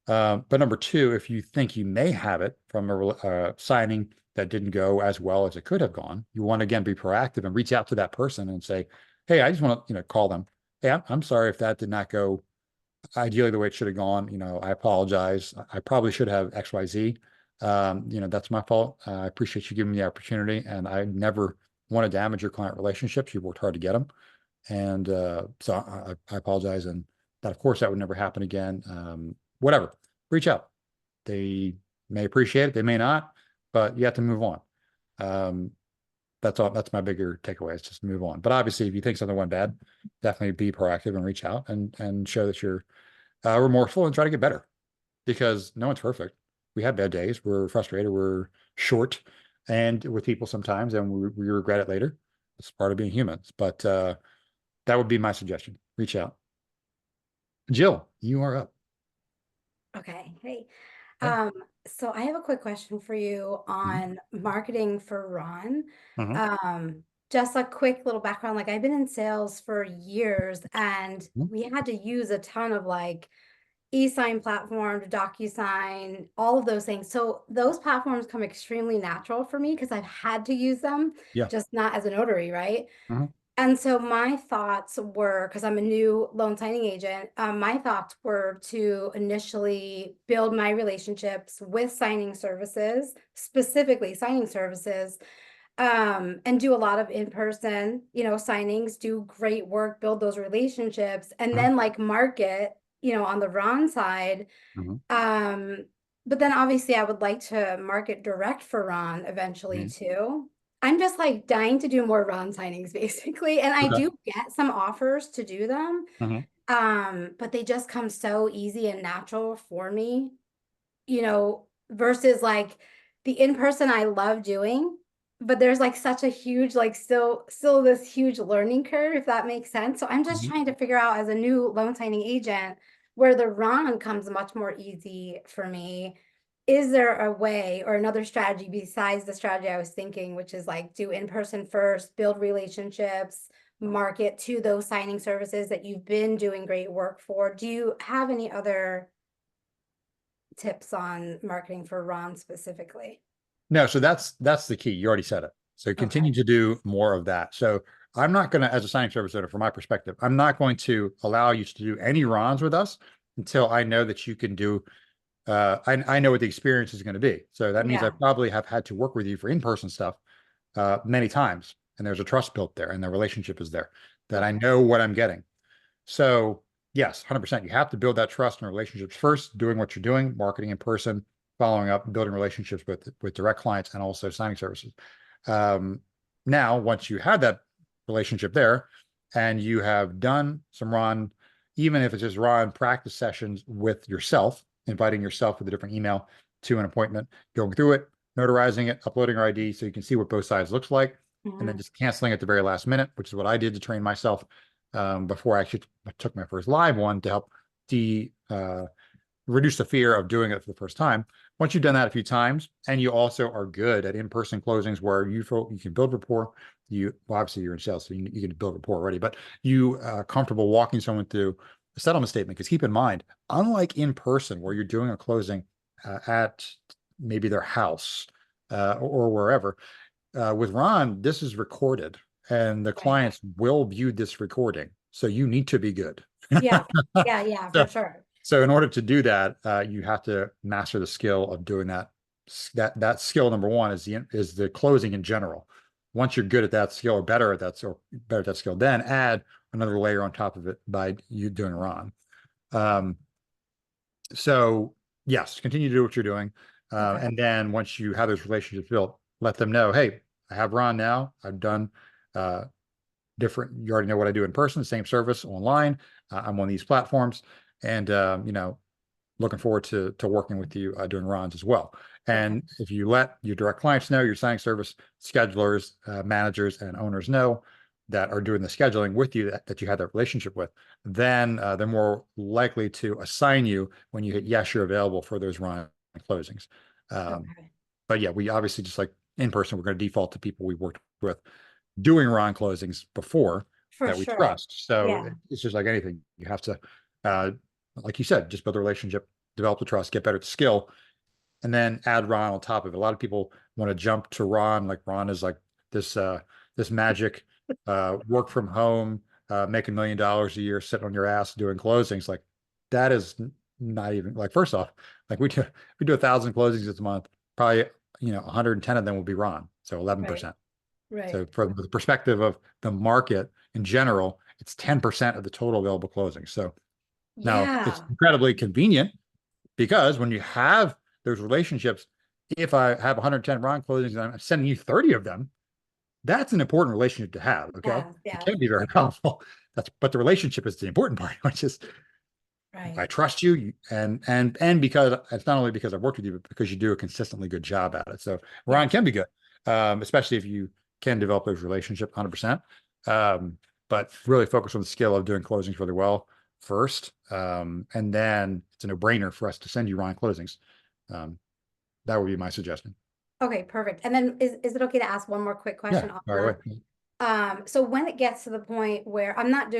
S1: But number two, if you think you may have it from a signing that didn't go as well as it could have gone, you want to again be proactive and reach out to that person and say, hey, I just want to, call them. Hey, I'm sorry if that did not go ideally the way it should have gone. I apologize. I probably should have XYZ. That's my fault. I appreciate you giving me the opportunity, and I never want to damage your client relationships. You worked hard to get them. And so I apologize. And that, of course, that would never happen again. Whatever, reach out. They may appreciate it. They may not, but you have to move on. That's all. That's my bigger takeaway is just move on. But obviously, if you think something went bad, definitely be proactive and reach out and show that you're remorseful and try to get better, because no one's perfect. We have bad days. We're frustrated. We're short and with people sometimes, and we regret it later. It's part of being humans. But that would be my suggestion. Reach out. Jill, you are up.
S5: Okay. Hey.
S1: Hey.
S5: So I have a quick question for you on marketing for Ron. Just a quick little background. Like, I've been in sales for years, and we had to use a ton of like e-sign platform, DocuSign, all of those things. So those platforms come extremely natural for me because I've had to use them,
S1: Yeah.
S5: just not as a notary, right? And so my thoughts were, because I'm a new loan signing agent, my thoughts were to initially build my relationships with signing services, specifically signing services, and do a lot of in-person, signings, do great work, build those relationships, and then like market, on the Ron side. But then obviously I would like to market direct for Ron eventually too. I'm just like dying to do more Ron signings basically. And I do get some offers to do them. But they just come so easy and natural for me, versus like the in-person I love doing, but there's like such a huge, like still this huge learning curve, if that makes sense. So I'm just trying to figure out as a new loan signing agent where the Ron comes much more easy for me. Is there a way or another strategy besides the strategy I was thinking, which is like do in-person first, build relationships, market to those signing services that you've been doing great work for? Do you have any other tips on marketing for Ron specifically?
S1: No, so that's the key. You already said it. So continue to do more of that. So I'm not going to, as a signing service owner, from my perspective, I'm not going to allow you to do any Rons with us until I know that you can do. I know what the experience is going to be. So that means I probably have had to work with you for in-person stuff many times, and there's a trust built there, and the relationship is there that I know what I'm getting. So yes, 100%. You have to build that trust and relationships first, doing what you're doing, marketing in person, following up, building relationships with direct clients and also signing services. Now, once you have that relationship there and you have done some Ron, even if it's just Ron practice sessions with yourself, inviting yourself with a different email to an appointment, going through it, notarizing it, uploading your ID so you can see what both sides looks like, and then just canceling at the very last minute, which is what I did to train myself before I actually took my first live one to help reduce the fear of doing it for the first time. Once you've done that a few times, and you also are good at in-person closings where you feel you can build rapport, obviously you're in sales, so you can build rapport already, but you are comfortable walking someone through a settlement statement. Because keep in mind, unlike in person where you're doing a closing at maybe their house or wherever, with Ron, this is recorded, and the clients will view this recording. So you need to be good.
S5: Yeah, for sure.
S1: So in order to do that, you have to master the skill of doing that. That skill number one is the closing in general. Once you're good at that skill or better at that skill, then add another layer on top of it by you doing Ron. So yes, continue to do what you're doing. And then once you have those relationships built, let them know, hey, I have Ron now. I've done different, you already know what I do in person, same service online. I'm on these platforms, and looking forward to working with you doing Rons as well. And if you let your direct clients know, your signing service schedulers, managers, and owners know that are doing the scheduling with you that you have that relationship with, then they're more likely to assign you when you hit yes, you're available for those Ron closings. But yeah, we obviously, just like in person, we're going to default to people we've worked with doing Ron closings before that we trust. So it's just like anything. You have to, like you said, just build a relationship, develop the trust, get better at the skill, and then add Ron on top of it. A lot of people want to jump to Ron, like Ron is like this magic work from home, make $1 million a year, sitting on your ass doing closings. Like that is not even, like, first off, like we do 1,000 closings this month, probably 110 of them will be Ron, so 11%. So from the perspective of the market in general, it's 10% of the total available closings. So now it's incredibly convenient, because when you have those relationships, if I have 110 Ron closings and I'm sending you 30 of them, that's an important relationship to have. Okay. It can be very powerful. But the relationship is the important part, which is I trust you, and because it's not only because I've worked with you, but because you do a consistently good job at it. So Ron can be good, especially if you can develop those relationships 100%. But really focus on the skill of doing closings really well first. And then it's a no-brainer for us to send you Ron closings. That would be my suggestion.
S5: Okay, perfect. And then is it okay to ask one more quick question? So when it gets to the point where I'm not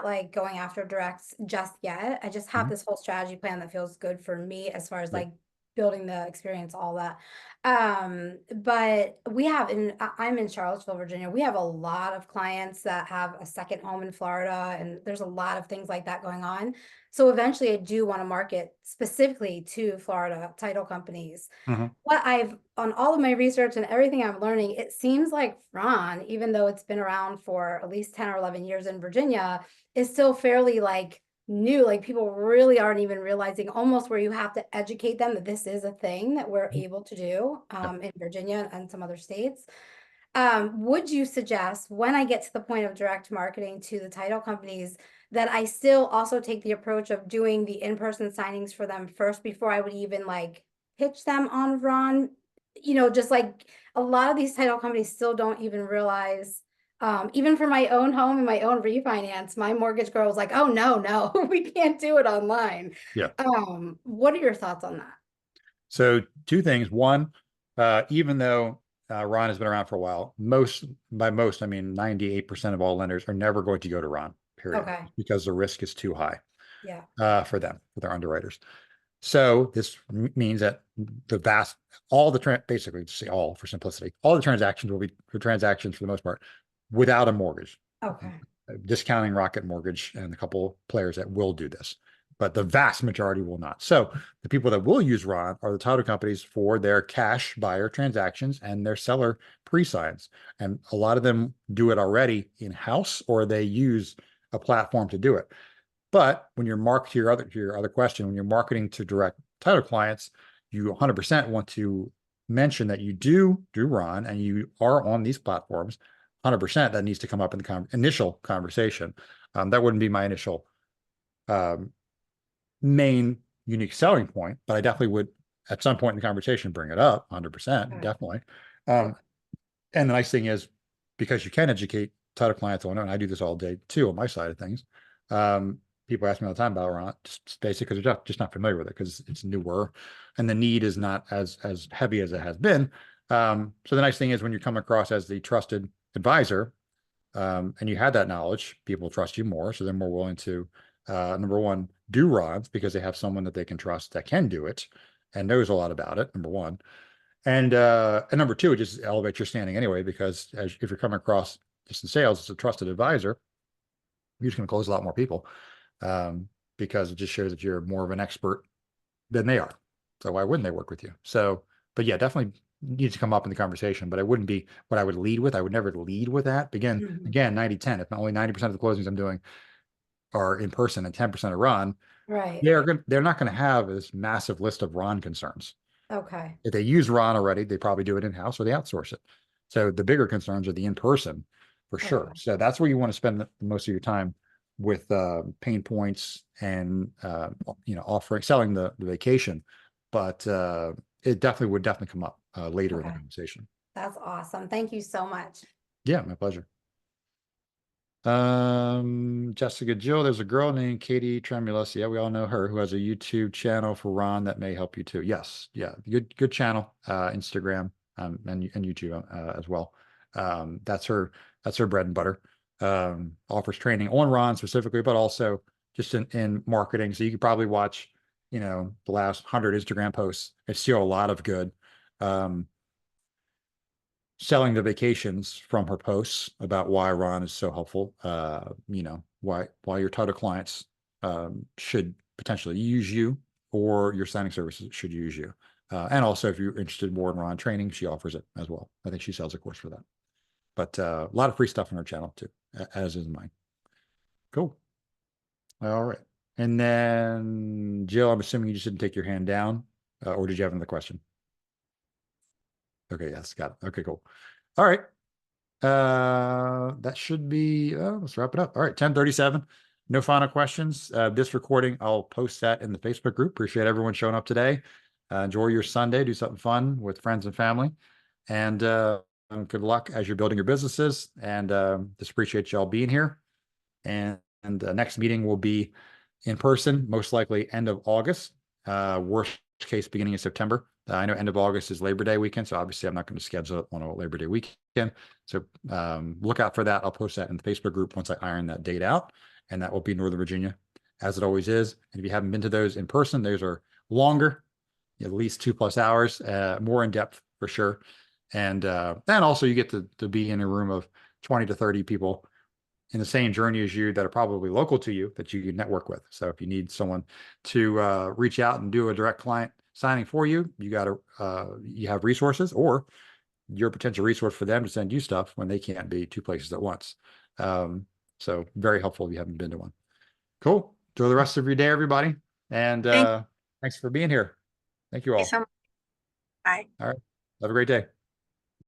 S5: like going after directs just yet, I just have this whole strategy plan that feels good for me as far as like building the experience, all that. But I'm in Charlottesville, Virginia. We have a lot of clients that have a second home in Florida, and there's a lot of things like that going on. So eventually I do want to market specifically to Florida title companies. What on all of my research and everything I'm learning, it seems like Ron, even though it's been around for at least 10 or 11 years in Virginia, is still fairly like new. Like people really aren't even realizing, almost where you have to educate them that this is a thing that we're able to do in Virginia and some other states. Would you suggest, when I get to the point of direct marketing to the title companies, that I still also take the approach of doing the in-person signings for them first before I would even like pitch them on Ron? Just like a lot of these title companies still don't even realize, even for my own home and my own refinance, my mortgage girl was like, oh, no, we can't do it online. What are your thoughts on that?
S1: So two things. One, even though Ron has been around for a while, by most, I mean 98% of all lenders are never going to go to Ron, period, because the risk is too high for them, for their underwriters. So this means that basically, just say all for simplicity, all the transactions will be transactions for the most part without a mortgage. Discounting Rocket Mortgage and a couple players that will do this, but the vast majority will not. So the people that will use Ron are the title companies for their cash buyer transactions and their seller pre-signs. And a lot of them do it already in-house, or they use a platform to do it. But when you're to your other question, when you're marketing to direct title clients, you 100% want to mention that you do Ron and you are on these platforms. 100% that needs to come up in the initial conversation. That wouldn't be my initial main unique selling point, but I definitely would at some point in the conversation bring it up 100%,
S5: Okay.
S1: definitely. And the nice thing is, because you can educate title clients on it, and I do this all day too on my side of things. People ask me all the time about Ron, just basically because they're just not familiar with it because it's newer and the need is not as heavy as it has been. So the nice thing is when you come across as the trusted advisor, and you had that knowledge, people trust you more. So they're more willing to, number one, do Rons because they have someone that they can trust that can do it and knows a lot about it, number one. And number two, it just elevates your standing anyway, because if you're coming across just in sales as a trusted advisor, you're just going to close a lot more people, because it just shows that you're more of an expert than they are. So why wouldn't they work with you? So, but yeah, definitely needs to come up in the conversation, but it wouldn't be what I would lead with. I would never lead with that. Again, 90-10, if only 90% of the closings I'm doing are in person and 10% are Ron,
S5: Right.
S1: they're not going to have this massive list of Ron concerns.
S5: Okay.
S1: If they use Ron already, they probably do it in-house or they outsource it. So the bigger concerns are the in-person for sure.
S5: Okay.
S1: So that's where you want to spend most of your time with pain points and selling the vacation. But it definitely would come up later in the
S5: Okay.
S1: conversation.
S5: That's awesome. Thank you so much.
S1: Yeah, my pleasure. Jessica Jill, there's a girl named Katie Tremulous. Yeah, we all know her, who has a YouTube channel for Ron that may help you too. Yes, yeah, good channel, Instagram, and YouTube as well. That's her bread and butter. Offers training on Ron specifically, but also just in marketing. So you could probably watch, the last 100 Instagram posts. It's still a lot of good. Selling the vacations from her posts about why Ron is so helpful. Why your title clients should potentially use you, or your signing services should use you. And also, if you're interested more in Ron training, she offers it as well. I think she sells a course for that. But a lot of free stuff on her channel too, as is mine. Cool. All right. And then Jill, I'm assuming you just didn't take your hand down, or did you have another question? Okay, yes, got it. Okay, cool. All right. That should be, let's wrap it up. All right, 10:37. No final questions. This recording, I'll post that in the Facebook group. Appreciate everyone showing up today. Enjoy your Sunday. Do something fun with friends and family. And good luck as you're building your businesses. And just appreciate y'all being here. And the next meeting will be in person, most likely end of August. Worst case, beginning of September. I know end of August is Labor Day weekend, so obviously I'm not going to schedule it on a Labor Day weekend. So look out for that. I'll post that in the Facebook group once I iron that date out, and that will be Northern Virginia, as it always is. And if you haven't been to those in person, those are longer, at least 2+ hours, more in depth for sure. And also you get to be in a room of 20 to 30 people in the same journey as you that are probably local to you that you can network with. So if you need someone to reach out and do a direct client signing for you, you have resources, or you're a potential resource for them to send you stuff when they can't be two places at once. So very helpful if you haven't been to one. Cool. Enjoy the rest of your day, everybody. And thanks for being here. Thank you all.
S4: Bye.
S1: All right. Have a great day.